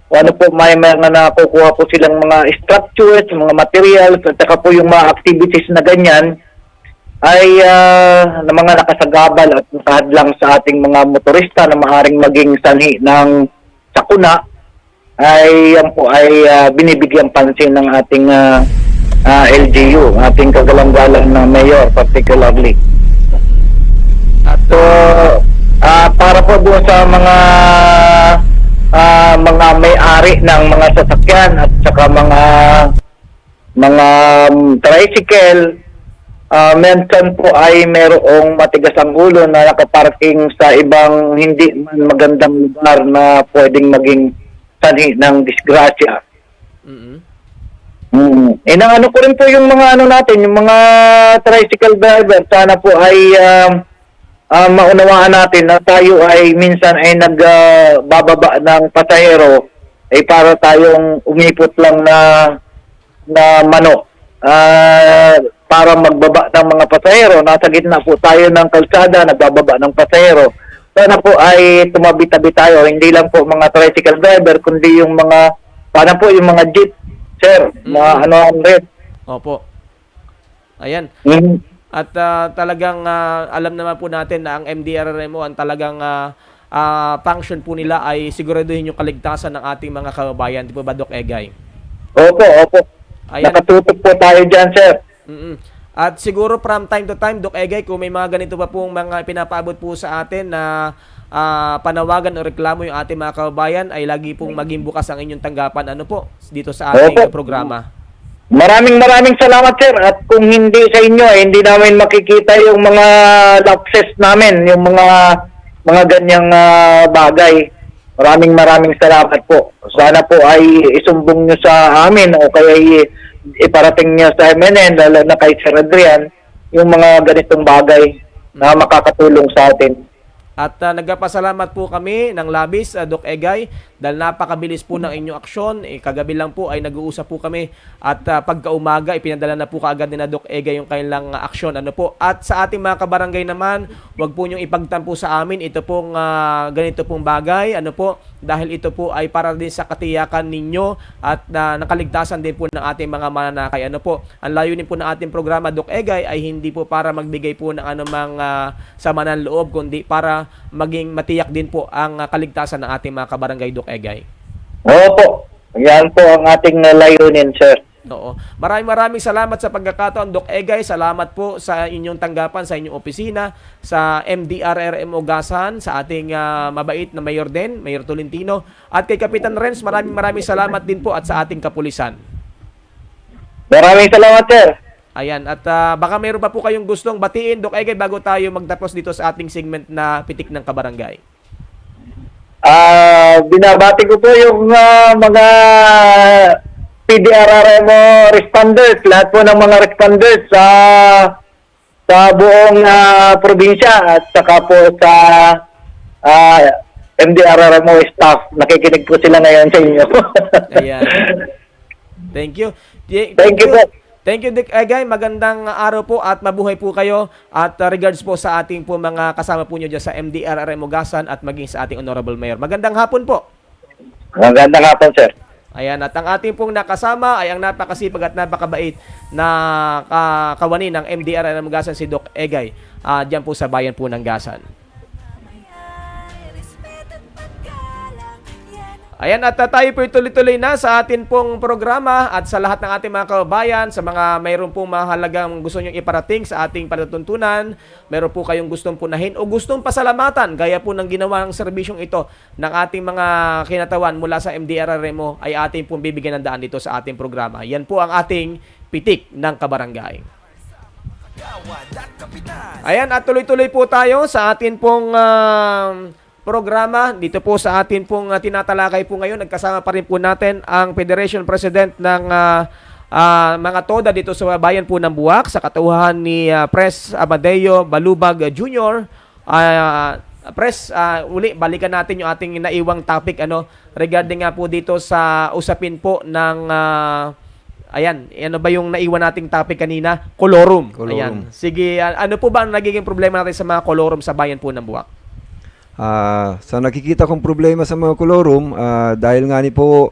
D: O ano po, may mga nakukuha po silang mga structures, mga materials, at saka po yung mga activities na ganyan ay na mga nakasagabal at nakahadlang sa ating mga motorista na maaaring maging sanhi ng sakuna ay yan po ay binibigyan pansin ng ating LGU, ating kagalang-galang na mayor particularly.
A: At
D: So, para po doon sa mga may-ari ng mga sasakyan at saka mga tricycle, minsan po ay merong matigas ang ulo na nakaparking sa ibang hindi man magandang lugar na pwedeng maging sanhi ng disgrasya. Inaano ko rin po yung mga ano natin, yung mga tricycle driver, sana po ay maunawaan natin na tayo ay minsan ay nagbababa ng pasahero ay para tayong umipot lang na manok. Para magbaba ng mga pasahero, nasa gitna po tayo ng kalsada, nagbababa ng pasahero. Sana po ay tumabi-tabi tayo, hindi lang po mga tricycle driver, kundi yung mga, sana po yung mga jeep, sir, mga red.
A: opo. Ayan.
D: Mm.
A: At talagang alam naman po natin na ang MDRRMO ang talagang function po nila ay siguraduhin yung kaligtasan ng ating mga kababayan. Di po ba, Doc Egay?
D: Opo.
A: Ayan.
D: Nakatutok po tayo dyan, sir.
A: At siguro from time to time, Doc Egay, kung may mga ganito pa pong mga pinapaabot po sa atin na panawagan o reklamo yung ating mga kababayan, ay lagi pong maging bukas ang inyong tanggapan. Ano po? Dito sa ating programa.
D: Maraming salamat, sir. At kung hindi sa inyo, hindi namin makikita yung mga lapses namin, yung mga ganyang bagay. Maraming salamat po. Sana po ay isumbong nyo sa amin o kaya iparating nyo sa MNN, lalo na kay Sir Adrian, yung mga ganitong bagay na makakatulong sa atin.
A: At nagpapasalamat po kami ng labis, Doc Egay, dahil napakabilis po ng inyong aksyon. Kagabi lang po ay nag-uusap po kami at pagkaumaga ipinadala na po kaagad ni na Doc Egay yung kailang aksyon. Ano po? At sa ating mga kabarangay naman, wag po niyong ipagtampo sa amin ito pong ganito pong bagay. Ano po? Dahil ito po ay para din sa katiyakan ninyo at nakaligtasan din po ng ating mga mananakay. Ano po? Ang layunin po ng ating programa, Doc Egay, ay hindi po para magbigay po ng anumang sama ng loob, kundi para maging matiyak din po ang kaligtasan ng ating mga kabarangay, Doc Egay.
D: Opo. Yan po ang ating layunin, sir.
A: Oo. Maraming salamat sa pagkakataon, Doc Egay. Salamat po sa inyong tanggapan, sa inyong opisina, sa MDRRMO Gasan, sa ating mabait na Mayor din, Mayor Tolentino, at kay Kapitan Renz, maraming salamat din po at sa ating kapulisan.
D: Maraming salamat, sir.
A: Ayan, at baka mayroon pa po kayong gustong batiin, Doc Egay, bago tayo magtapos dito sa ating segment na Pitik ng Kabarangay.
D: Binabati ko po yung mga PDRRMO responders, lahat po ng mga responders sa buong probinsya at saka po sa MDRRMO staff. Nakikinig po sila ngayon sa inyo.
A: Ayan. Thank you.
D: Thank you po.
A: Thank you, Doc Egay. Magandang araw po at mabuhay po kayo. At regards po sa ating po mga kasama po nyo dyan sa MDRRMO Gasan at maging sa ating Honorable Mayor. Magandang hapon po.
D: Magandang hapon, sir.
A: Ayan, at ang ating pong nakasama ay ang napakasipag at napakabait na kawani ng MDRRMO Gasan, si Doc Egay, dyan po sa bayan po ng Gasan. Ayan, at tayo po tuloy-tuloy na sa atin pong programa at sa lahat ng ating mga kababayan, sa mga mayroon pong mahalagang gusto nyong iparating sa ating palatuntunan, mayroon po kayong gustong punahin o gustong pasalamatan, gaya po ng ginawa ng serbisyong ito ng ating mga kinatawan mula sa MDRRMO, ay ating pong bibigyan ng daan dito sa ating programa. Yan po ang ating Pitik ng Kabarangay. Ayan, at tuloy-tuloy po tayo sa atin pong programa. Dito po sa atin pong tinatalakay po ngayon, nagkasama pa rin po natin ang Federation President ng mga TODA dito sa bayan po ng Buwak, sa katuhan ni Pres Amadeo Balubag Jr. Pres, uli, balikan natin yung ating naiwang topic regarding nga po dito sa usapin po ng Ayan, ano ba yung naiwan nating topic kanina? Colorum.
B: Colorum.
A: Ayan. Sige, ano po ba ang nagiging problema natin sa mga colorum sa bayan po ng Buwak?
B: Sa nakikita kong problema sa mga kolorum, dahil nga ni po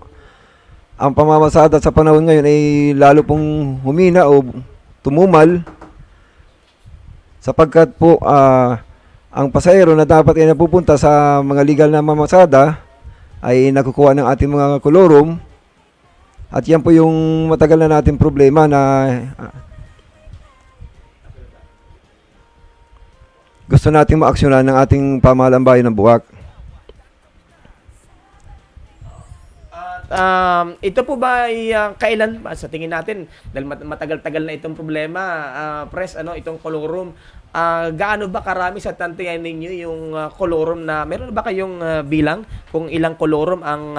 B: ang pamamasada sa panahon ngayon ay lalo pong humina o tumumal sapagkat po ang pasahero na dapat ay napupunta sa mga legal na mamasada ay nakukuha ng ating mga kolorum at yan po yung matagal na natin problema na gusto nating maaksyonan ng ating pamahalang bayan ng Buwak.
A: Ito po ba ay kailan ba sa tingin natin dahil matagal-tagal na itong problema, Pres, itong colorum, gaano ba karami sa tantiyan ninyo yung colorum na meron ba kayong bilang kung ilang colorum ang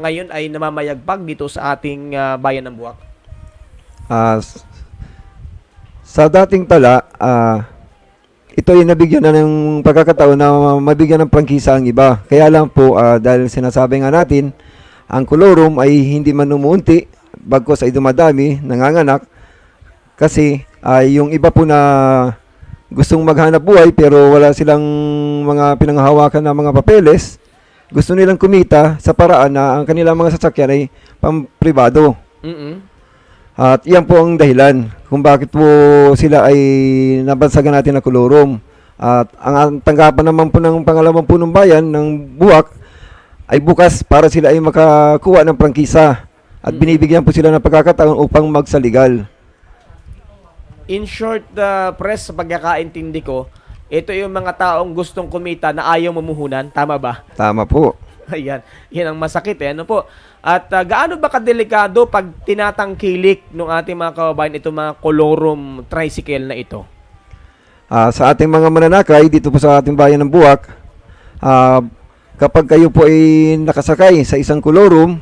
A: ngayon ay namamayagpag dito sa ating bayan ng Buwak?
B: Sa dating tala, ito ay nabigyan na ng pagkakataon na mabigyan ng prangkisa ang iba. Kaya lang po, dahil sinasabi nga natin, ang kolorum ay hindi man umuunti, bagkos ay dumadami, nanganganak, kasi yung iba po na gustong maghanap buhay pero wala silang mga pinanghahawakan na mga papeles, gusto nilang kumita sa paraan na ang kanilang mga sasakyan ay pampribado. At yan po ang dahilan kung bakit po sila ay nabansagan natin ng kolorum. At ang tanggapan naman po ng pangalawang punong bayan ng Buwak ay bukas para sila ay makakuha ng prangkisa at binibigyan po sila ng pagkakataon upang magsaligal.
A: In short, Pres, sa pagkakaintindi ko, ito yung mga taong gustong kumita na ayaw mamuhunan. Tama ba?
B: Tama po.
A: Ayan. Yan ang masakit. Ano po? At gaano ba kadelikado pag tinatangkilik ng ating mga kababayan itong mga colorum tricycle na ito?
B: Sa ating mga mananakay dito po sa ating bayan ng Buwak, kapag kayo po ay nakasakay sa isang kolorum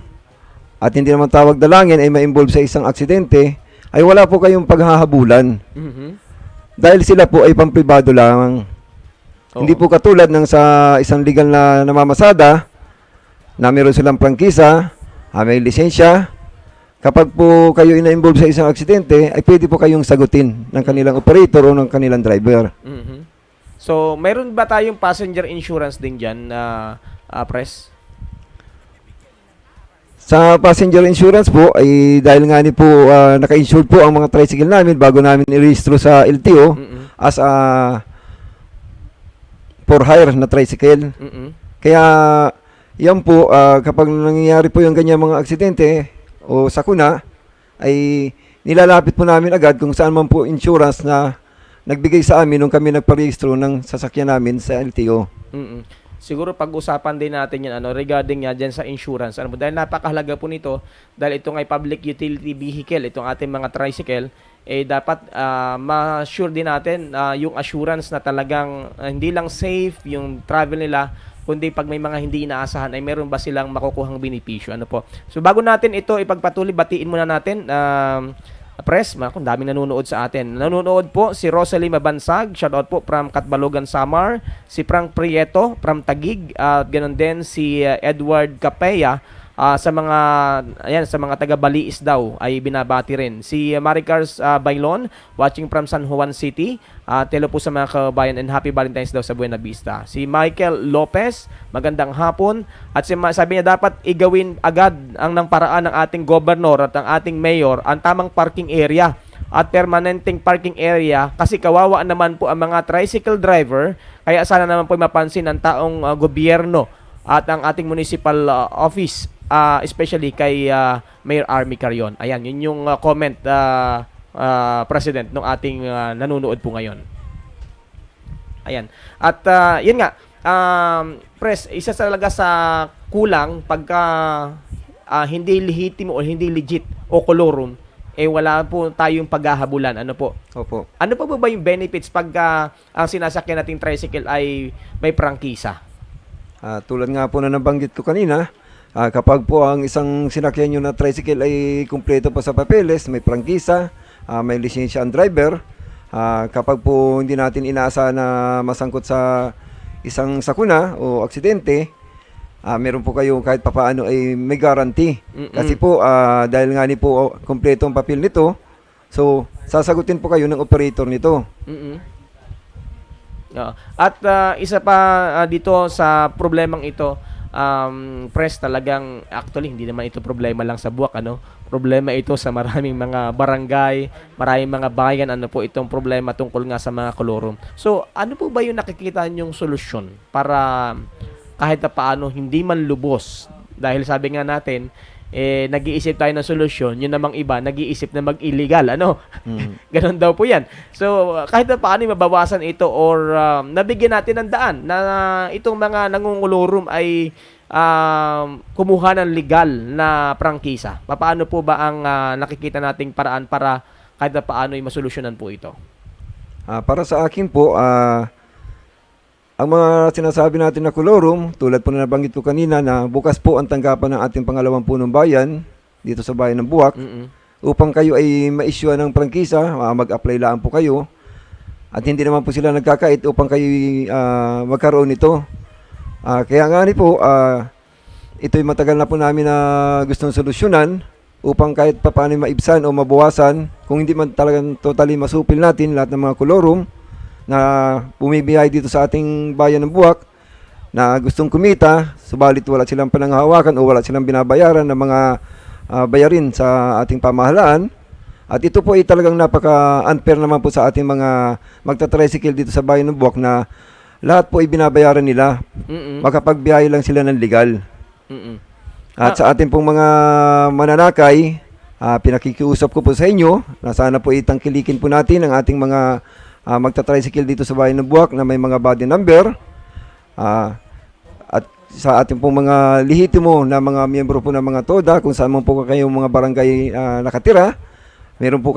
B: at hindi naman tawag dalangin ay ma-involve sa isang aksidente, ay wala po kayong paghahabulan. Dahil sila po ay pampribado lang. Hindi po katulad ng sa isang legal na namamasada na meron silang prangkisa, may lisensya. Kapag po kayo ina-involve sa isang aksidente, ay pwede po kayong sagutin ng kanilang operator o ng kanilang driver.
A: So, meron ba tayong passenger insurance din dyan, Pres?
B: Sa passenger insurance po, ay dahil nga ni po naka-insured po ang mga tricycle namin bago namin i-rehistro sa LTO as a for hire na tricycle. Kaya yan po, kapag nangyayari po yung ganyan mga aksidente o sakuna, ay nilalapit po namin agad kung saan man po insurance na nagbigay sa amin nung kami nagparehistro ng sasakyan namin sa LTO.
A: Siguro pag-usapan din natin yan regarding nga dyan sa insurance. Dahil napakahalaga po nito, dahil ito ay public utility vehicle, itong ating mga tricycle, dapat ma-sure din natin yung assurance na talagang hindi lang safe yung travel nila, kundi pag may mga hindi inaasahan ay meron ba silang makukuhang benepisyo. So bago natin ito ipagpatuloy, batiin muna natin Pres, kung daming nanonood sa atin. Nanonood po si Rosalie Mabansag, shoutout po from Catbalogan, Samar, si Frank Prieto from Taguig, at ganoon din si Edward Capella sa mga taga Baliis daw ay binabati rin. Si Maricars Bailon, watching from San Juan City, telo po sa mga kabayan and happy Valentine's daw sa Buena Vista. Si Michael Lopez, magandang hapon. At sabi niya dapat igawin agad ang ng paraan ng ating gobernador at ang ating mayor ang tamang parking area at permanenteng parking area kasi kawawa naman po ang mga tricycle driver, kaya sana naman po mapansin ng taong gobyerno at ang ating municipal office, especially kay Mayor Army Carion. Ayan, yun yung comment, President, ng ating nanonood po ngayon. Ayan. At yun nga, Pres, isa talaga sa kulang pagka hindi lehitimo o hindi legit o colorum, wala po tayong paghahabulan.
B: Opo.
A: Ano pa ba yung benefits pagka ang sinasakyan nating tricycle ay may prangkisa?
B: Tulad nga po na nabanggit ko kanina, kapag po ang isang sinakyan nyo na tricycle ay kumpleto pa sa papeles, may prangkisa, may lisensya ang driver, kapag po hindi natin inaasahan na masangkot sa isang sakuna o aksidente, meron po kayo kahit papaano ay may guarantee. Kasi po, dahil nga ni po kompleto ang papel nito, so sasagutin po kayo ng operator nito.
A: At isa pa dito sa problemang ito, press, talagang actually hindi naman ito problema lang sa Buwak, ano? Problema ito sa maraming mga barangay, maraming mga bayan, ano po itong problema tungkol nga sa mga kolorum. So, ano po ba yung nakikita niyong solusyon para kahit na paano hindi man lubos? Dahil sabi nga natin, nag-iisip tayo ng solusyon, yun namang iba, nag-iisip na mag-illegal, ano? Ganon daw po yan. So, kahit na paano mabawasan ito or nabigyan natin ng daan na itong mga nangungulurum ay kumuha ng legal na prangkisa. Paano po ba ang nakikita nating paraan para kahit na paano ay masolusyonan po ito?
B: Para sa akin po, ang mga sinasabi natin na kolorum, tulad po na nabanggit ko kanina na bukas po ang tanggapan ng ating pangalawang punong bayan dito sa bayan ng Buwak upang kayo ay ma-issue ng prangkisa, mag-apply lang po kayo at hindi naman po sila nagkakait upang kayo magkaroon nito. Kaya nga po, ito'y matagal na po namin na gustong solusyonan upang kahit papaano maibsan o mabawasan, kung hindi man talagang totally masupil natin lahat ng mga kolorum na bumibiyahe dito sa ating bayan ng Buwak na gustong kumita, subalit wala silang pananghahawakan o wala silang binabayaran ng mga bayarin sa ating pamahalaan. At ito po ay talagang napaka-unfair naman po sa ating mga magta-tricycle dito sa bayan ng Buwak na lahat po ay binabayaran nila. Makapagbiyahe lang sila ng legal. At sa ating pong mga mananakay, pinakikiusap ko po sa inyo na sana po itangkilikin po natin ang ating mga magta-tricycle dito sa bayan ng Buwak na may mga body number. At sa ating pong mga lihitimo na mga miyembro po ng mga TODA, kung saan mo po kayong mga barangay nakatira, meron po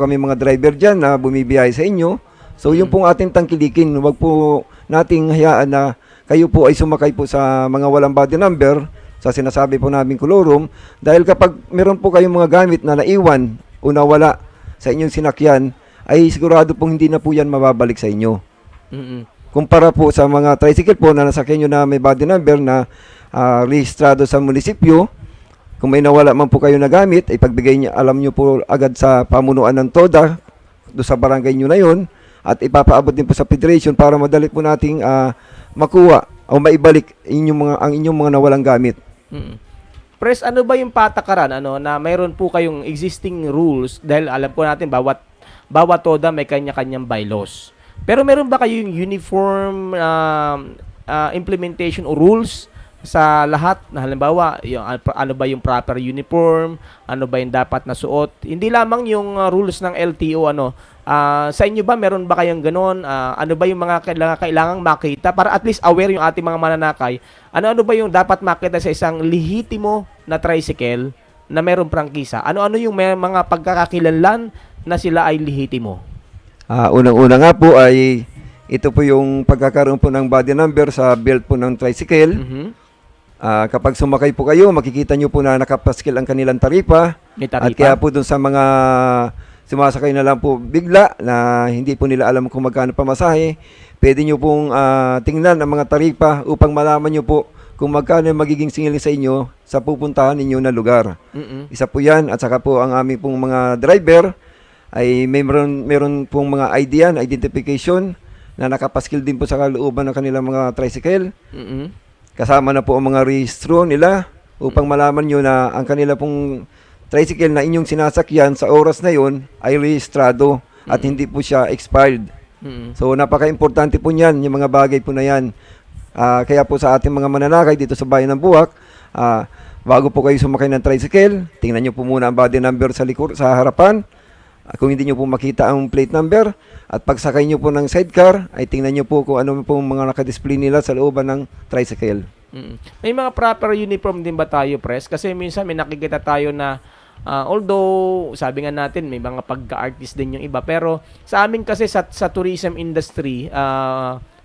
B: kami mga driver dyan na bumibiyahe sa inyo. So yung pong ating tangkilikin, wag po nating hayaan na kayo po ay sumakay po sa mga walang body number sa sinasabi po namin kolorum, dahil kapag meron po kayong mga gamit na naiwan o nawala sa inyong sinakyan, ay sigurado pong hindi na po yan mababalik sa inyo. Kumpara po sa mga tricycle po na nasakyan nyo na may body number na rehistrado sa munisipyo, kung may nawala man po kayo na gamit, ay pagbigay niya, alam nyo po agad sa pamunuan ng TODA do sa barangay nyo na yon, at ipapaabot din po sa federation para madali po nating makuha o maibalik ang inyong mga nawalang gamit.
A: Press, ano ba yung patakaran na mayroon po kayong existing rules, dahil alam po natin bawat TODA may kanya-kanyang bylaws. Pero meron ba kayong uniform implementation o rules sa lahat na halimbawa, ano ba yung proper uniform, ano ba yung dapat na suot? Hindi lamang yung rules ng LTO, sa inyo ba meron ba kayong ganon? Ano ba yung mga kailangang makita para at least aware yung ating mga mananakay? Ano ba yung dapat makita sa isang lehitimo na tricycle na meron prangkisa? Ano yung may mga pagkakakilanlan na sila ay lehitimo?
B: Unang-una nga po ay ito po yung pagkakaroon po ng body number sa belt po ng tricycle. Kapag sumakay po kayo, makikita nyo po na nakapaskil ang kanilang taripa.
A: May taripa.
B: At kaya po dun sa mga sumasakay na lang po bigla na hindi po nila alam kung magkano pamasahe, pwede nyo pong tingnan ang mga taripa upang malaman nyo po kung magkano yung magiging singil sa inyo sa pupuntahan ninyo na lugar. Isa po yan. At saka po ang aming pong mga driver ay meron pong mga ID yan, identification, na nakapaskil din po sa kalooban ng kanilang mga tricycle. Kasama na po ang mga rehistro nila upang malaman nyo na ang kanila pong tricycle na inyong sinasakyan sa oras na yon ay rehistrado at hindi po siya expired. So napaka-importante po niyan, yung mga bagay po na yan. Kaya po sa ating mga mananakay dito sa bayan ng Buwak, bago po kayo sumakay ng tricycle, tingnan nyo po muna ang body number sa harapan. Kung hindi nyo po makita ang plate number, at pagsakay nyo po ng sidecar, ay tingnan nyo po kung ano po mga nakadisplay nila sa looban ng tricycle.
A: May mga proper uniform din ba tayo, Press? Kasi minsan may nakikita tayo na although sabi nga natin may mga pagka-artist din yung iba, pero sa amin kasi sa tourism industry,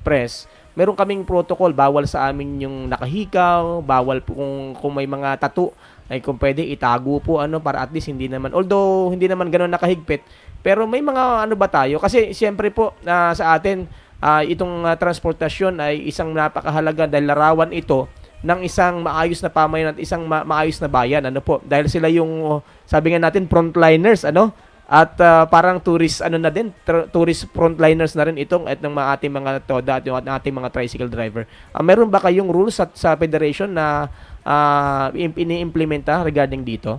A: Press, meron kaming protocol, bawal sa amin yung nakahikaw, bawal po kung may mga tattoo, ay kung pwede itago po para at least hindi naman, although hindi naman ganoon nakahigpit, pero may mga ba tayo, kasi siyempre po sa atin itong transportasyon ay isang napakahalaga dahil larawan ito ng isang maayos na pamayanan at isang maayos na bayan, ano po, dahil sila yung sabi nga natin frontliners, ano, at parang tourist ano na din, tourist frontliners na rin itong at ng mga ating mga TODA at yung ating mga tricycle driver. Meron ba kayong rules sa federation na ini-implementa regarding dito?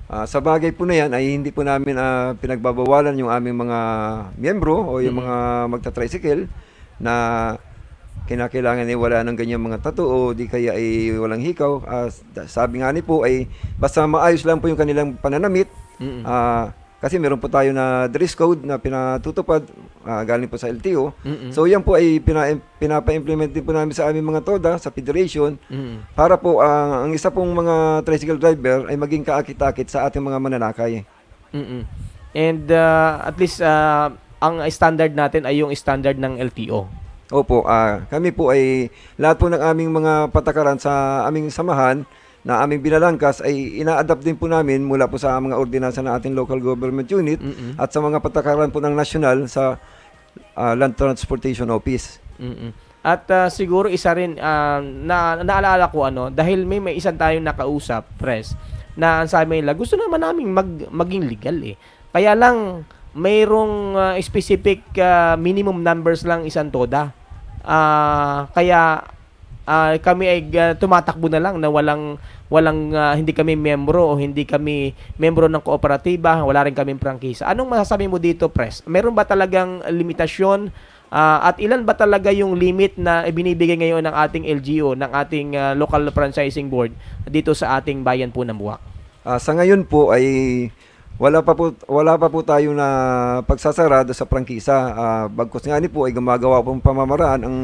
B: Sa bagay po na yan ay hindi po namin pinagbabawalan yung aming mga miyembro o yung mga magta-tricycle na kinakailangan ay wala ng ganyan mga tattoo o di kaya ay walang hikaw. Sabi nga ni po ay basta maayos lang po yung kanilang pananamit. Kasi meron po tayo na dress code na pinatutupad galing po sa LTO. So yan po ay pinapa-implement din po namin sa aming mga TODA, sa federation, para po ang isa pong mga tricycle driver ay maging kaakit-akit sa ating mga mananakay.
A: And at least ang standard natin ay yung standard ng LTO.
B: Opo, kami po ay lahat po ng aming mga patakaran sa aming samahan na aming binalangkas ay ina-adapt din po namin mula po sa mga ordinansa ng ating local government unit at sa mga patakaran po ng national sa Land Transportation Office.
A: At siguro isa rin naalala ko dahil may isang tayong nakausap, press, na ang sabi nila gusto naman naming maging legal eh. Kaya lang mayroong specific minimum numbers lang isang TODA. Kaya kami ay tumatakbo na lang na walang hindi kami membro o hindi kami membro ng kooperatiba, wala rin kaming prangkisa. Anong masasabi mo dito, Pres? Meron ba talagang limitasyon at ilan ba talaga yung limit na ibinibigay ngayon ng ating LGU, ng ating local franchising board dito sa ating bayan po ng Buwak?
B: Sa ngayon po ay wala pa po tayo na pagsasarado sa prangkisa. Bagkus nga ni po ay gumagawa pong pamamaraan ang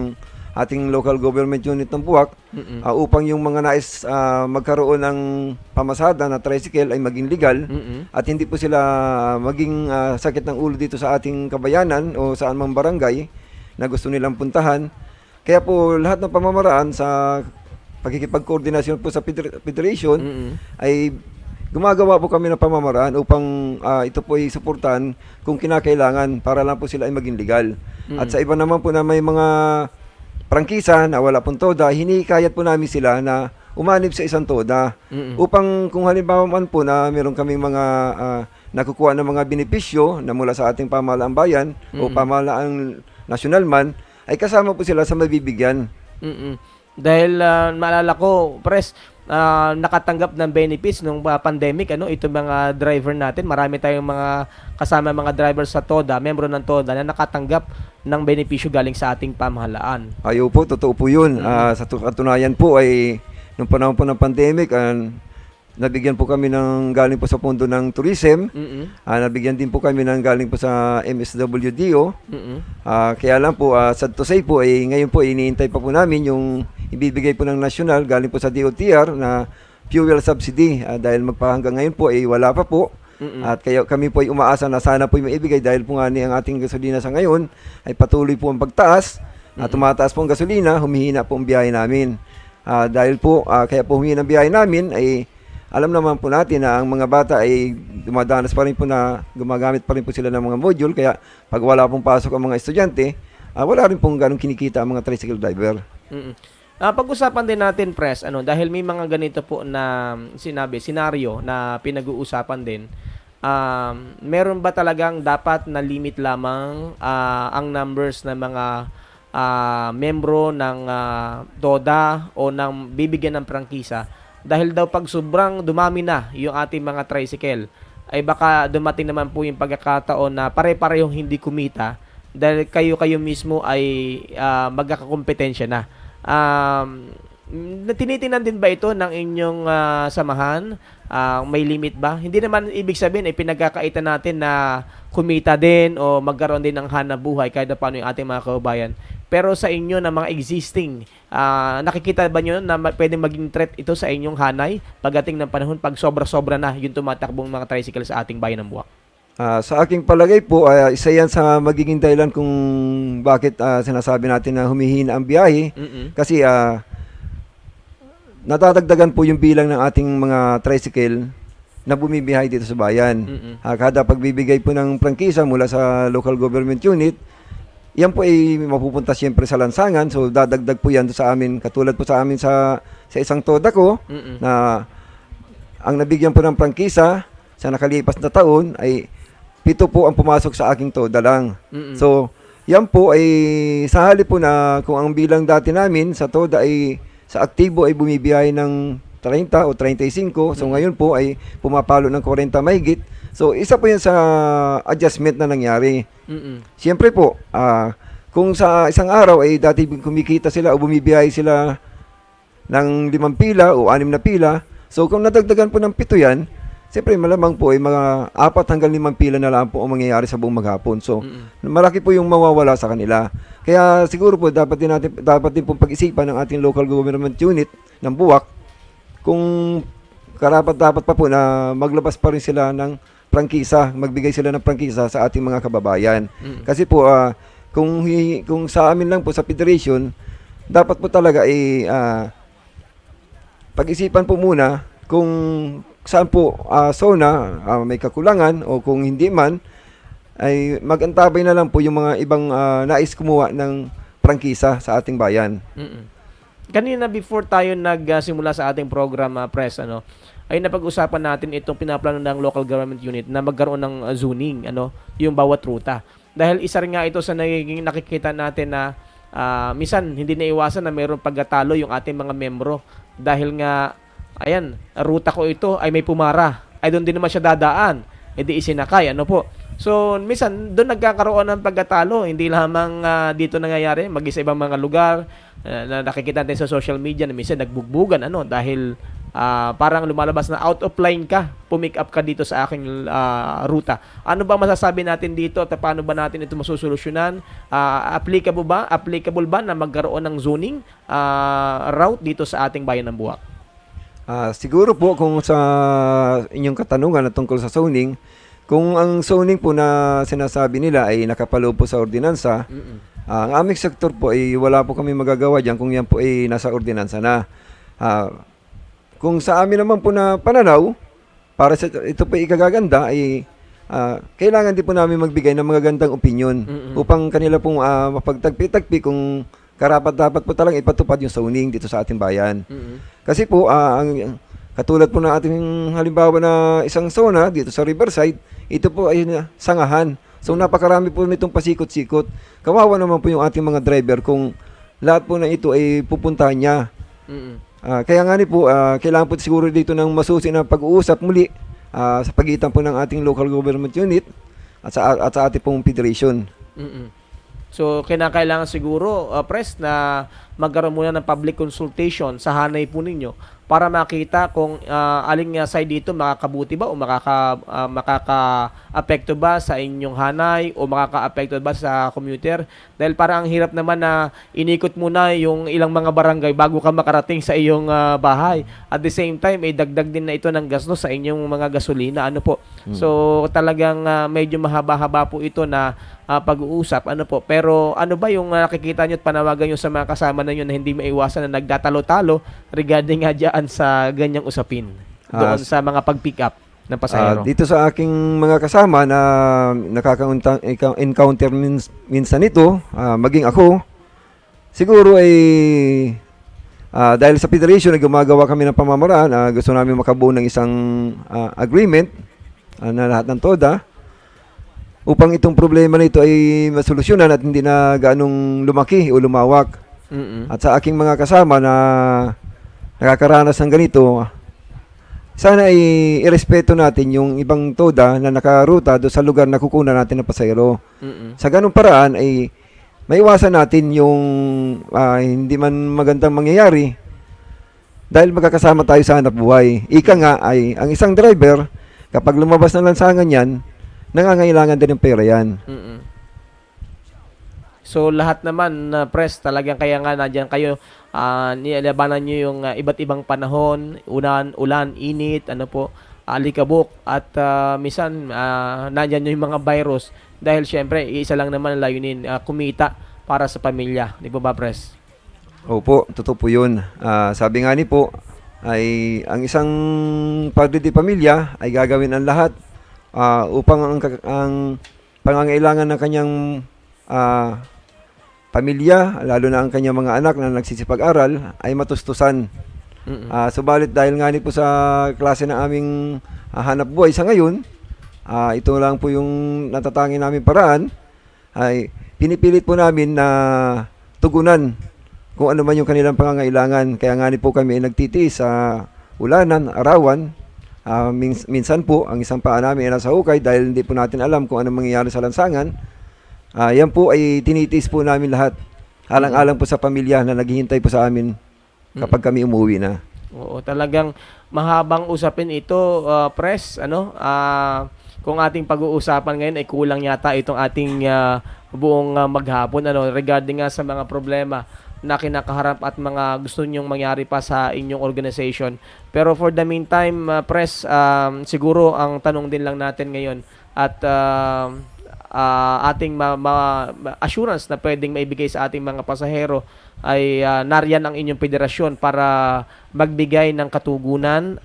B: ating local government unit ng Buwak upang yung mga nais magkaroon ng pamasada na tricycle ay maging legal at hindi po sila maging sakit ng ulo dito sa ating kabayanan o saan mang barangay na gusto nilang puntahan. Kaya po lahat ng pamamaraan sa pagkikipagkoordinasyon po sa federation ay gumagawa po kami ng pamamaraan upang ito po ay suportahan kung kinakailangan para lang po sila ay maging legal. At sa iba naman po na may mga prangkisa na wala pong TODA, hinikayat po namin sila na umanib sa isang TODA upang kung halimbawa man po na meron kaming mga nakukuha ng mga benepisyo na mula sa ating pamahalaang bayan o pamahalaang nasyonal man, ay kasama po sila sa mabibigyan.
A: Dahil maalala ko, Pres, nakatanggap ng benefits nung pandemic, itong mga driver natin, marami tayong mga kasama mga driver sa TODA, membro ng TODA na nakatanggap ng benepisyo galing sa ating pamahalaan.
B: Ayo po, totoo po yun. Sa katunayan po ay nung panahon po ng pandemic, nabigyan po kami ng galing po sa pondo ng tourism. Nabigyan din po kami ng galing po sa MSWDO. Kaya lang po, sad to say po, ngayon po iniintay pa po namin yung ibibigay po ng national galing po sa DOTR na fuel subsidy. Dahil hanggang ngayon po wala pa po. At kaya kami po ay umaasa na sana po yung maibigay dahil po nga ang ating gasolina sa ngayon ay patuloy po ang pagtaas. Tumataas po ang gasolina, humihina po ang biyahe namin. Dahil po, kaya po humihina ang biyahe namin ay alam naman po natin na ang mga bata ay dumadanas pa rin po na gumagamit pa rin po sila ng mga module. Kaya pag wala pong pasok ang mga estudyante, wala rin pong ganong kinikita ang mga tricycle driver.
A: Pag-usapan din natin, Pres, dahil may mga ganito po na senaryo na pinag-uusapan din, meron ba talagang dapat na limit lamang ang numbers ng mga membro ng TODA o ng bibigyan ng prangkisa? Dahil daw pag sobrang dumami na yung ating mga tricycle, ay baka dumating naman po yung pagkakataon na pare-parehong hindi kumita dahil kayo mismo ay magkakakompetensya na. Tinitingnan din ba ito ng inyong samahan? May limit ba? Hindi naman ibig sabihin ay pinagkakaitan natin na kumita din o magkaroon din ng hanap buhay kahit na paano yung ating mga kababayan. Pero sa inyo na mga existing, nakikita ba nyo na pwede maging threat ito sa inyong hanay pagdating ng panahon pag sobra-sobra na yung tumatakbong mga tricycle sa ating bayan ng Buwak?
B: Sa aking palagay po, isa yan sa magiging dahilan kung bakit sinasabi natin na humihina ang biyahe. Kasi natadagdagan po yung bilang ng ating mga tricycle na bumibiyahe dito sa bayan. Kada pagbibigay po ng prangkisa mula sa local government unit, yan po ay mapupunta siyempre sa lansangan. So dadagdag po yan sa amin. Katulad po sa amin sa isang toda ko na ang nabigyan po ng prangkisa sa nakalipas na taon ay 7 po ang pumasok sa aking toda lang. So yan po ay sa halip po na kung ang bilang dati namin sa toda ay sa aktibo ay bumibiyay ng 30 o 35. So ngayon po ay pumapalo ng 40 mahigit. So isa po yan sa adjustment na nangyari. Siyempre po, kung sa isang araw ay dati kumikita sila o bumibiyay sila ng 5 pila o 6 na pila. So kung nadagdagan po ng 7 yan, siyempre malamang po ay mga 4 hanggang 5 pila na lang po ang mangyayari sa buong maghapon. So malaki po yung mawawala sa kanila. Kaya siguro po dapat din pong pag-isipan ng ating local government unit ng Buwak kung dapat pa po na maglabas pa rin sila ng prangkisa, magbigay sila ng prangkisa sa ating mga kababayan. Kasi po kung sa amin lang po sa federation, dapat po talaga ay pag-isipan po muna kung saan po zona may kakulangan o kung hindi man ay mag-antabay na lang po yung mga ibang nais kumuha ng prangkisa sa ating bayan.
A: Kanina before tayo nagsimula sa ating program, Press, ay napag-usapan natin itong pinaplano ng local government unit na magkaroon ng zoning, yung bawat ruta. Dahil isa rin nga ito sa nagiging nakikita natin na minsan hindi naiwasan na mayroong pagkatalo yung ating mga membro. Dahil nga, ayan, ruta ko ito ay may pumara. Ay doon din naman siya dadaan. E di isinakay, po. So, minsan, doon nagkakaroon ng pagkatalo. Hindi lamang dito nangyayari, mag-isa ibang mga lugar na nakikita natin sa social media na minsan nagbugbugan, dahil parang lumalabas na out of line ka, pumick up ka dito sa aking ruta. Ano ba masasabi natin dito at paano ba natin ito masusolusyonan? Applicable ba na magkaroon ng zoning route dito sa ating bayan ng Buwak?
B: Siguro po kung sa inyong katanungan na tungkol sa zoning, kung ang zoning po na sinasabi nila ay nakapaloob po sa ordinansa, ang aming sektor po ay wala po kami magagawa dyan kung yan po ay nasa ordinansa na. Kung sa amin naman po na pananaw, para sa ito po ikagaganda ay kailangan din po namin magbigay ng mga gandang opinion upang kanila pong mapagtagpi-tagpi kung karapat-dapat po talagang ipatupad yung zoning dito sa ating bayan. Kasi po, katulad po ng ating halimbawa na isang zona dito sa Riverside, ito po ay sangahan. So napakarami po nitong pasikot-sikot. Kawawa naman po yung ating mga driver kung lahat po na ito ay pupuntahan niya. Kaya nga po, kailangan po siguro dito ng masusi na pag-uusap muli sa pagitan po ng ating local government unit at sa ating pong federation.
A: So, kinakailangan siguro, Press, na magkaroon muna ng public consultation sa hanay po ninyo para makita kung aling side dito makakabuti ba o makaka-apekto ba sa inyong hanay o makaka-apekto ba sa commuter. Dahil parang ang hirap naman na inikot muna yung ilang mga barangay bago ka makarating sa iyong bahay. At the same time, dagdag din na ito ng gastos sa inyong mga gasolina. So, talagang medyo mahaba-haba po ito na pag-uusap. Pero ano ba yung nakikita nyo at panawagan nyo sa mga kasama ninyo na hindi maiwasan na nagtatalo-talo regarding nga dyan sa ganyang usapin doon sa mga pag-pick up ng pasahero?
B: Dito sa aking mga kasama na nakaka-encounter minsan ito, maging ako, siguro ay dahil sa federation na gumagawa kami ng pamamaraan, gusto namin makabuo ng isang agreement na lahat ng TODA upang itong problema na ito ay masolusyonan at hindi na gaanong lumaki o lumawak. At sa aking mga kasama na nakakaranas ng ganito, sana ay irespeto natin yung ibang TODA na nakaruta doon sa lugar na kukunan natin ng pasahero. Sa ganung paraan ay maiwasan natin yung hindi man magandang mangyayari dahil magkakasama tayo sa hanap buhay. Ika nga ay ang isang driver, kapag lumabas ng lansangan yan, nangangailangan din ng pera yan.
A: So lahat naman, Press, talagang kaya nga nandiyan kayo, nilabanan nyo yung iba't ibang panahon, ulan, init, alikabok, at minsan nandiyan yung mga virus dahil syempre isa lang naman ang layunin, kumita para sa pamilya. Di ba, Press?
B: Opo, totoo po yun. Sabi nga ni po, ay ang isang padre de pamilya ay gagawin ang lahat upang ang pangangailangan ng kanyang pamilya, lalo na ang kanyang mga anak na nagsisipag-aral, ay matustusan. Subalit dahil nga po sa klase ng aming hanap buhay sa ngayon, ito lang po yung natatangi namin paraan, ay pinipilit po namin na tugunan kung ano man yung kanilang pangangailangan. Kaya nga po kami ay nagtitiis sa ulanan, arawan. Minsan po, ang isang paa namin ay nasa hukay dahil hindi po natin alam kung ano mangyayari sa lansangan. Yan po ay tinitiis po namin lahat. Alang-alang po sa pamilya na naghihintay po sa amin kapag kami umuwi na.
A: Oo, talagang mahabang usapin ito, Pres, kung ating pag-uusapan ngayon ay kulang yata itong ating buong maghapon regarding nga sa mga problema na kinakaharap at mga gusto nyong mangyari pa sa inyong organization. Pero for the meantime, Pres, siguro ang tanong din lang natin ngayon at ating assurance na pwedeng maibigay sa ating mga pasahero ay nariyan ang inyong federasyon para magbigay ng katugunan,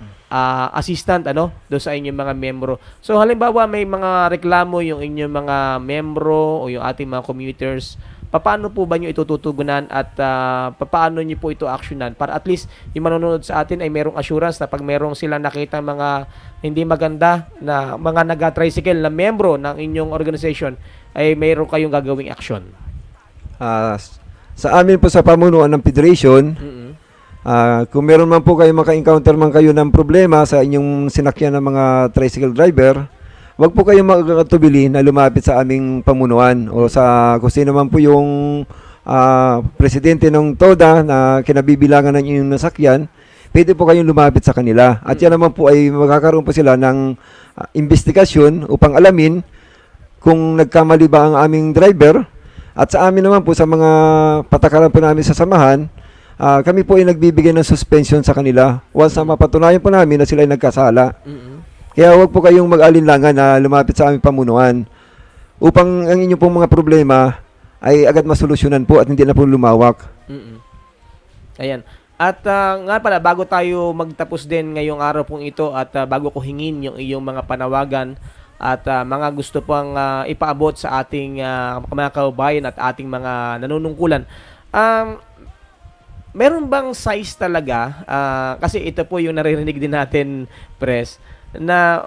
A: assistant do sa inyong mga membro. So halimbawa may mga reklamo yung inyong mga membro o yung ating mga commuters, paano po ba nyo itututugunan at paano nyo po ito actionan para at least yung manonood sa atin ay merong assurance na pag merong silang nakita mga hindi maganda na mga nag-tricycle na membro ng inyong organization ay mayroon kayong gagawing action?
B: Sa amin po sa pamunuan ng federation, kung meron man po kayo maka-encounter man kayo ng problema sa inyong sinakyan ng mga tricycle driver, wag po kayong magkatubili na lumapit sa aming pamunuan o sa kung sino man po yung presidente ng TODA na kinabibilangan ng inyong nasakyan, pwede po kayong lumapit sa kanila. At yan naman po ay magkakaroon po sila ng investigasyon upang alamin kung nagkamali ba ang aming driver. At sa amin naman po sa mga patakaran po namin sa samahan, kami po ay nagbibigay ng suspension sa kanila once na mapatunayan po namin na sila ay nagkasala. Kaya huwag po kayong mag-alinlangan na lumapit sa aming pamunuan upang ang inyong pong mga problema ay agad masolusyonan po at hindi na po lumawak.
A: Ayan. At nga pala, bago tayo magtapos din ngayong araw pong ito at bago ko hingin yung iyong mga panawagan at mga gusto pang ipaabot sa ating mga kaubayan at ating mga nanunungkulan, meron bang size talaga, kasi ito po yung naririnig din natin, Pres, na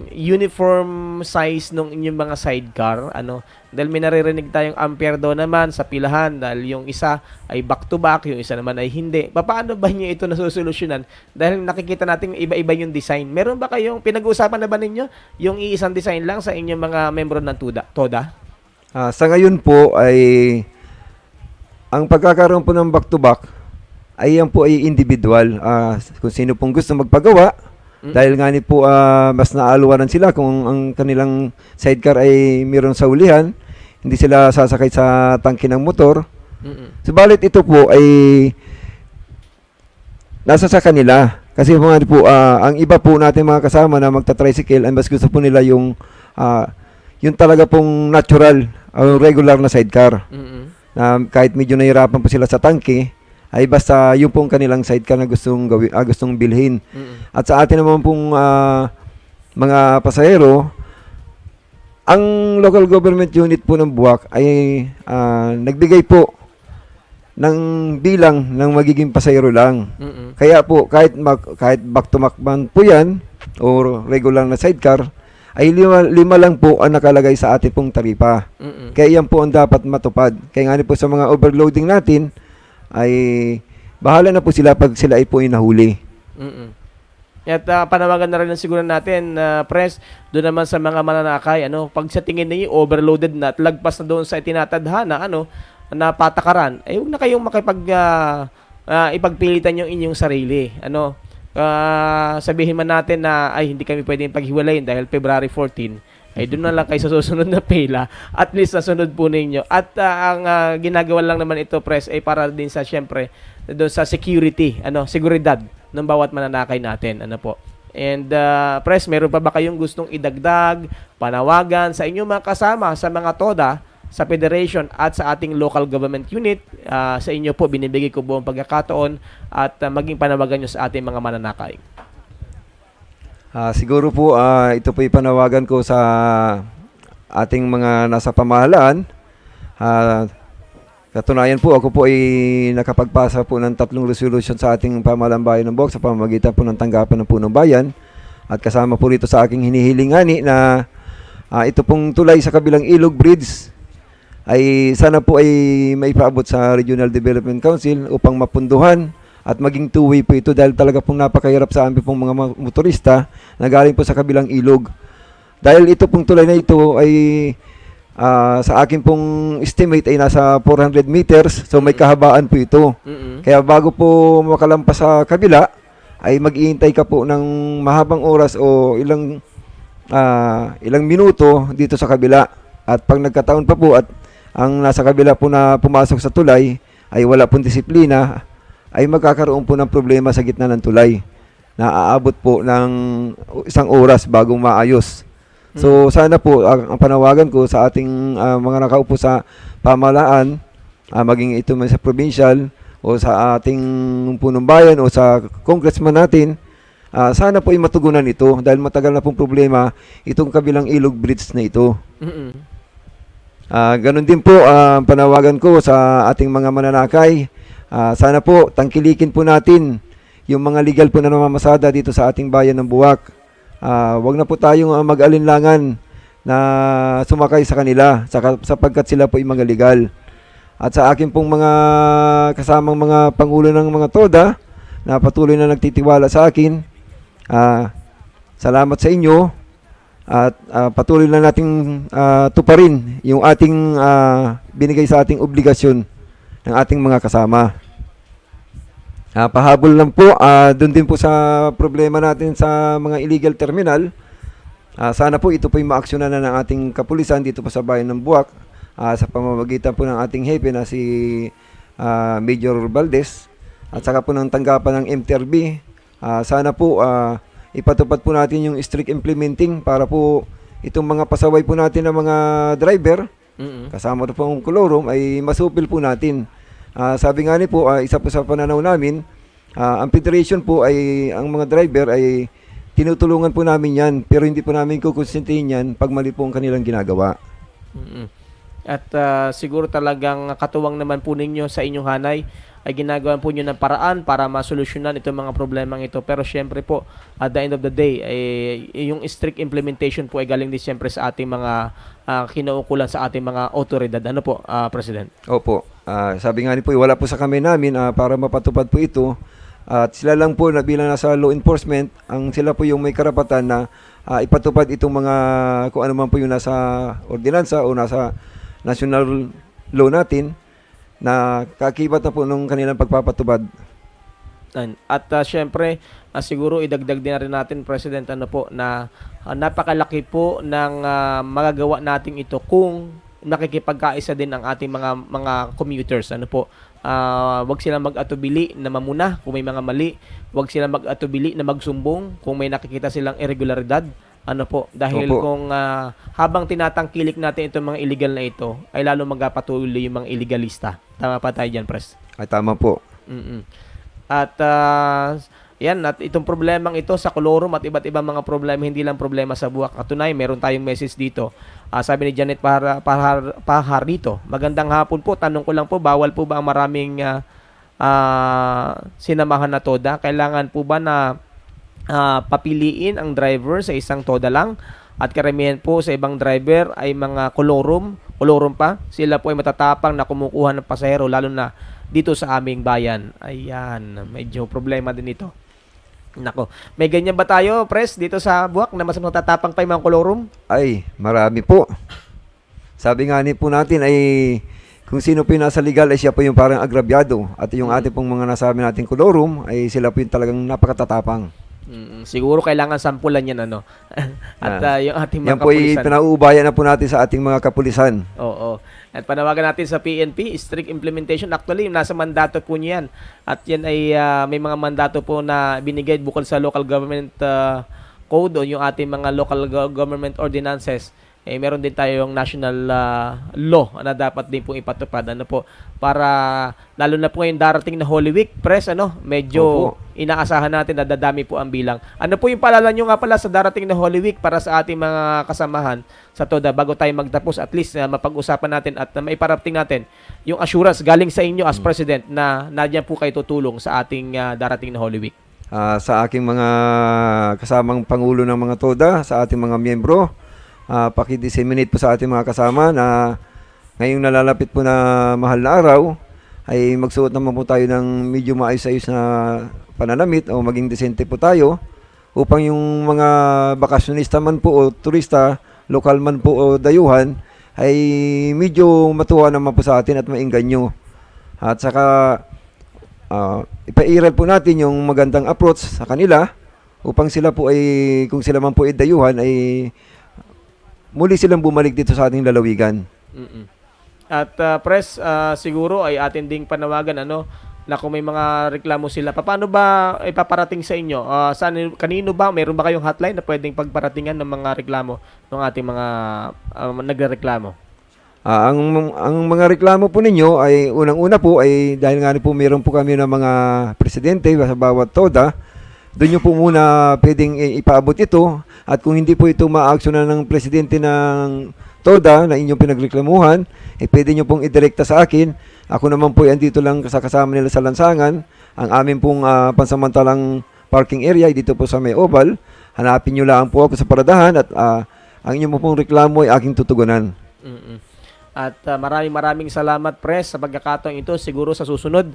A: uniform size nung inyong mga sidecar, dahil may naririnig tayong ampere daw naman sa pilahan dahil yung isa ay back to back, yung isa naman ay hindi. Paano ba niyo ito nasusolusyonan? Dahil nakikita natin iba-iba yung design. Meron ba kayong pinag-uusapan na ba ninyo yung iisang design lang sa inyong mga membro ng TODA?
B: Sa ngayon po ay ang pagkakaroon po ng back to back ay yan po ay individual. Kung sino pong gusto magpagawa, dahil nga po mas naaluwanan sila kung ang kanilang sidecar ay mayroon sa ulihan, hindi sila sasakay sa tangke ng motor. Subalit ito po ay nasa sa kanila. Kasi mga po, ang iba po natin mga kasama na magta-tricycle ay mas gusto po nila yung talaga pong natural, regular na sidecar. Na kahit medyo nahirapan po sila sa tangke, ay basta yung pong kanilang sidecar na gustong bilhin. At sa atin naman pong mga pasahero, ang local government unit po ng Buwak ay nagbigay po ng bilang ng magiging pasahero lang. Kaya po kahit back to back man po yan o regular na sidecar, ay lima lang po ang nakalagay sa ating pong taripa. Kaya yan po ang dapat matupad. Kaya nga po sa mga overloading natin, ay bahala na po sila pag sila ay po inahuli. At
A: panawagan na rin siguro natin, Pres, doon naman sa mga mananakay, pag sa tingin niyo overloaded na at lagpas na doon sa itinatadhana, na patakaran, ay huwag na kayong ipagpilitan yung inyong sarili. Sabihin man natin na ay hindi kami pwedeng paghiwalayin dahil February 14, ay doon na lang kayo sa susunod na pila, at least nasunod po ninyo. At ang ginagawa lang naman ito, Pres, ay para din sa, syempre, doon sa security, seguridad ng bawat mananakay natin. And, Pres, meron pa ba kayong gustong idagdag, panawagan sa inyong mga kasama sa mga TODA, sa Federation at sa ating local government unit? Sa inyo po, binibigay ko buong pagkakataon at maging panawagan nyo sa ating mga mananakay.
B: Siguro po, ito po ipanawagan ko sa ating mga nasa pamahalaan. Katunayan po, ako po ay nakapagpasa po ng 3 resolution sa ating pamahalang bayan ng Buwak sa pamamagitan po ng tanggapan ng punong bayan. At kasama po rito sa aking hinihilingani na ito pong tulay sa kabilang Ilog Bridge ay sana po ay maipaabot sa Regional Development Council upang mapunduhan at maging two-way po ito dahil talaga pong napakahirap sa amin pong mga motorista na galing po sa kabilang ilog. Dahil ito pong tulay na ito ay sa akin pong estimate ay nasa 400 meters, so may kahabaan po ito. Kaya bago po makalampas sa kabila, ay mag-iintay ka po ng mahabang oras o ilang minuto dito sa kabila. At pag nagkataon pa po at ang nasa kabila po na pumasok sa tulay ay wala pong disiplina, ay magkakaroon po ng problema sa gitna ng tulay na aabot po ng 1 oras bago maayos. So sana po ang panawagan ko sa ating mga nakaupo sa pamahalaan, maging ito man sa provincial o sa ating punong bayan o sa congressman natin, sana po ay matugunan ito dahil matagal na pong problema itong kabilang Ilog Bridge na ito. Ganon din po ang panawagan ko sa ating mga mananakay. Sana po tangkilikin po natin yung mga legal po na namamasada dito sa ating bayan ng Buwak. Wag na po tayong mag-alinlangan na sumakay sa kanila sapagkat sila po ay mga legal. At sa akin pong mga kasamang mga pangulo ng mga TODA na patuloy na nagtitiwala sa akin, salamat sa inyo at patuloy na nating tuparin yung ating binigay sa ating obligasyon ng ating mga kasama. Pahabol lang po, doon din po sa problema natin sa mga illegal terminal. Sana po ito po yung maaksyonan na ng ating kapulisan dito po sa bayan ng Buwak sa pamamagitan po ng ating hepe na si Major Valdez at saka po ng tanggapan ng MTRB. Sana po ipatupad po natin yung strict implementing para po itong mga pasaway po natin ng mga driver, kasama po ang kolorum, ay masupil po natin. Sabi nga ni po, isa po sa pananaw namin, ang federation po ay, ang mga driver ay tinutulungan po namin yan, pero hindi po namin kukonsintihin yan pag mali po ang kanilang ginagawa.
A: At siguro talagang katuwang naman po ninyo sa inyong hanay ay ginagawa po nyo ng paraan para masolusyonan itong mga problemang ito. Pero syempre po, at the end of the day, yung strict implementation po ay galing din syempre sa ating mga kinaukulan sa ating mga otoridad. Ano po, President?
B: Opo. Sabi nga ni po, wala po sa kamay namin para mapatupad po ito. At sila lang po na bilang nasa law enforcement, ang sila po yung may karapatan na ipatupad itong mga kung ano man po yung nasa ordinansa o nasa national law natin na kakibat na po nung kanilang pagpapatubad.
A: At syempre, siguro idagdag din na rin natin, President, ano po, na napakalaki po ng magagawa natin ito kung nakikipagkaisa din ang ating mga commuters. Ano po, wag silang mag-atubili na mamuna kung may mga mali, wag silang mag-atubili na magsumbong kung may nakikita silang irregularidad. Ano po, dahil
B: Opo.
A: kung habang tinatangkilik natin itong mga illegal na ito, ay lalo magpapatuloy yung mga illegalista. Tama pa tayo dyan, Pres?
B: Ay tama po.
A: At yan, at itong problemang ito sa kolorum at iba't ibang mga problema, hindi lang problema sa Buwak. Katunay, meron tayong message dito. Sabi ni Janet Pajarito, magandang hapon po. Tanong ko lang po, bawal po ba ang maraming sinamahan na TODA? Kailangan po ba na papiliin ang driver sa isang TODA lang? At karamihan po sa ibang driver ay mga kolorum pa. Sila po ay matatapang na kumukuha ng pasahero, lalo na dito sa aming bayan. Ayan, medyo problema din ito. Nako, may ganyan ba tayo, Pres, dito sa Buwak na mas matatapang pa yung mga kolorum?
B: Ay, marami po. Sabi nga ni po natin ay kung sino po yung nasa legal ay siya po yung parang agrabyado. At yung ating pong mga nasabi nating kolorum ay sila po yung talagang napakatatapang.
A: Siguro kailangan sampulan yan, ano? At yung ating mga
B: Yan po ay
A: kapulisan.
B: pinauubayan na po natin sa ating mga kapulisan.
A: Oo. At panawagan natin sa PNP, strict implementation. Actually, nasa mandato po niyan. At yan ay may mga mandato po na binigay bukod sa local government code o yung ating mga local government ordinances meron din tayong national law na dapat din pong ipatupad para lalo na po ngayon darating na Holy Week, Pres, medyo
B: Opo.
A: inaasahan natin na dadami po ang bilang. Ano po yung paalala nyo nga pala sa darating na Holy Week para sa ating mga kasamahan sa TODA bago tayo magtapos, at least mapag-usapan natin at maiparating natin yung assurance galing sa inyo as President na nadyan po kayo tutulong sa ating darating na Holy Week.
B: Sa aking mga kasamang Pangulo ng mga TODA, sa ating mga miyembro, paki-disseminate po sa ating mga kasama na ngayong nalalapit po na mahal na araw, ay magsuot naman po tayo ng medyo maayos-ayos na pananamit o maging desente po tayo upang yung mga bakasyonista man po o turista, lokal man po o dayuhan, ay medyo matuwa naman po sa atin at maingganyo. At saka ipairal po natin yung magandang approach sa kanila upang sila po ay, kung sila man po ay dayuhan, ay muli silang bumalik dito sa ating lalawigan.
A: At Pres, siguro ay atin ding panawagan na kung may mga reklamo sila, paano ba ipaparating sa inyo? Kanino ba? Meron ba kayong hotline na pwedeng pagparatingan ng mga reklamo ng ating mga nagrereklamo?
B: Ang mga reklamo po ninyo ay unang-una po ay dahil nga po meron po kami ng mga presidente sa bawat TODA, doon nyo po muna pwedeng ipaabot ito, at kung hindi po ito ma-actionan ng presidente ng TODA na inyong pinagreklamuhan, pwede nyo pong idirekta sa akin. Ako naman po andito lang sa kasama nila sa lansangan. Ang amin pong pansamantalang parking area dito po sa May Oval. Hanapin nyo lang po ako sa paradahan at ang inyong pong reklamo ay aking tutugunan.
A: At maraming salamat, Pres, sa pagkakataong ito. Siguro sa susunod,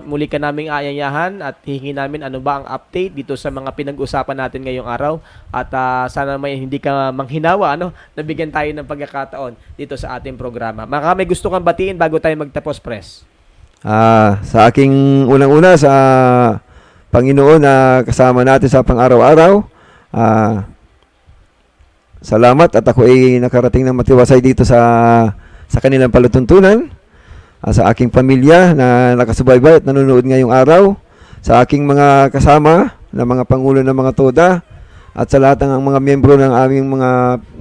A: muli ka naming aayayahan at hihingi namin ano ba ang update dito sa mga pinag-usapan natin ngayong araw. At sana may hindi ka manghinawa, nabigyan tayo ng pagkakataon dito sa ating programa. May gusto kang batiin bago tayo magtapos, Pres?
B: Sa aking unang-una sa Panginoon na kasama natin sa pang-araw-araw, salamat at ako ay nakarating ng matiwasay dito sa kanilang palatuntunan. Sa aking pamilya na nakasubaybay at nanonood ngayong araw, sa aking mga kasama na mga pangulo ng mga TODA, at sa lahat ng mga miyembro ng aming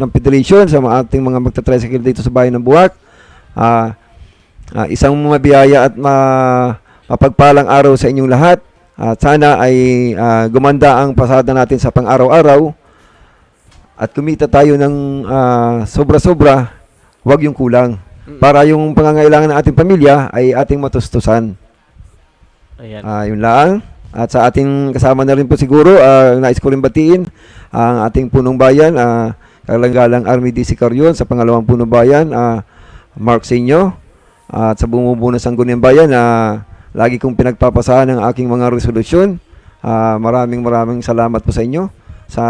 B: ng federation, sa ating mga magta-tricycle dito sa bayan ng Buwak. Isang mabiyaya at mapagpalang araw sa inyong lahat. At sana ay gumanda ang pasada natin sa pang-araw-araw at kumita tayo ng sobra-sobra, wag yung kulang. Para yung pangangailangan ng ating pamilya ay ating matustusan.
A: Ayan.
B: Yun lang. At sa ating kasama na rin po siguro, nais ko rin batiin ang ating punong bayan, Kalanggalang Army DC Carrion, sa pangalawang punong bayan, Mark Senyo, at sa bumubuo ng Sangguniang Bayan na lagi kong pinagpapasahan ng aking mga resolusyon. Maraming salamat po sa inyo sa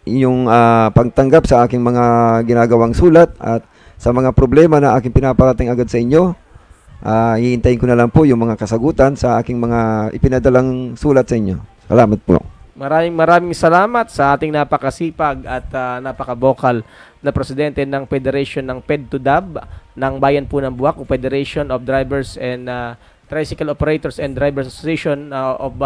B: inyong pagtanggap sa aking mga ginagawang sulat at sa mga problema na aking pinaparating agad sa inyo. Hihintayin ko na lang po yung mga kasagutan sa aking mga ipinadalang sulat sa inyo. Salamat po.
A: Maraming salamat sa ating napakasipag at napakabokal na presidente ng Federation ng PED2DAB ng Bayan po ng Buwak, o Federation of Drivers and Tricycle Operators and Drivers Association of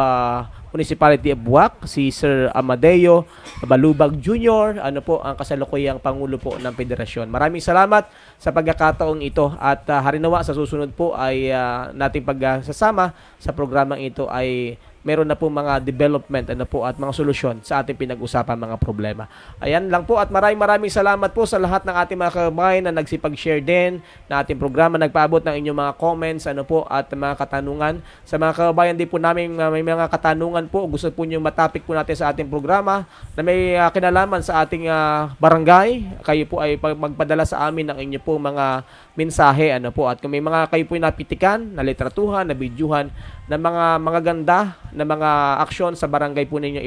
A: Municipality of Buwak, si Sir Amadeo Balubag Jr., ang kasalukuyang Pangulo po ng Federasyon. Maraming salamat sa pagkakataong ito at harinawa sa susunod po ay nating pagsasama sa programang ito ay meron na po mga development at mga solusyon sa ating pinag-usapan mga problema. Ayan lang po at maraming salamat po sa lahat ng ating mga kababayan na nagsipag-share din na ating programa, nagpaabot ng inyong mga comments at mga katanungan. Sa mga kababayan din po namin may mga katanungan po, gusto po niyo matapik po natin sa ating programa na may kinalaman sa ating barangay, kayo po ay magpadala sa amin ng inyo po mga mensahe at kung may mga kayo po napitikan, na litratuhan, na bidyuhan, na mga ganda na mga aksyon sa barangay po ninyo,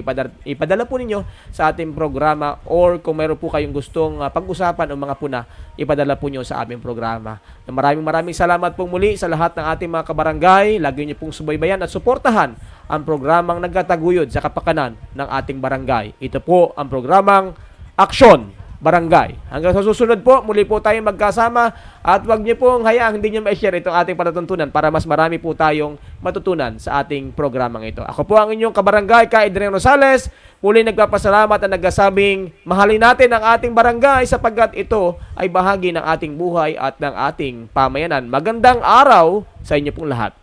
A: ipadala po ninyo sa ating programa, or kung meron po kayong gustong pag-usapan o mga puna, ipadala po nyo sa aming programa. Maraming salamat po muli sa lahat ng ating mga kabarangay. Lagi nyo pong subaybayan at suportahan ang programang nagtataguyod sa kapakanan ng ating barangay. Ito po ang programang Aksyon barangay. Hanggang sa susunod po, muli po tayong magkasama at huwag niyo pong hayaang hindi niyo ma-share itong ating palatuntunan para mas marami po tayong matutunan sa ating programang ito. Ako po ang inyong kabarangay, Ka Adrian Rosales. Muli nagpapasalamat at nagkasabing mahalin natin ang ating barangay sapagkat ito ay bahagi ng ating buhay at ng ating pamayanan. Magandang araw sa inyo pong lahat.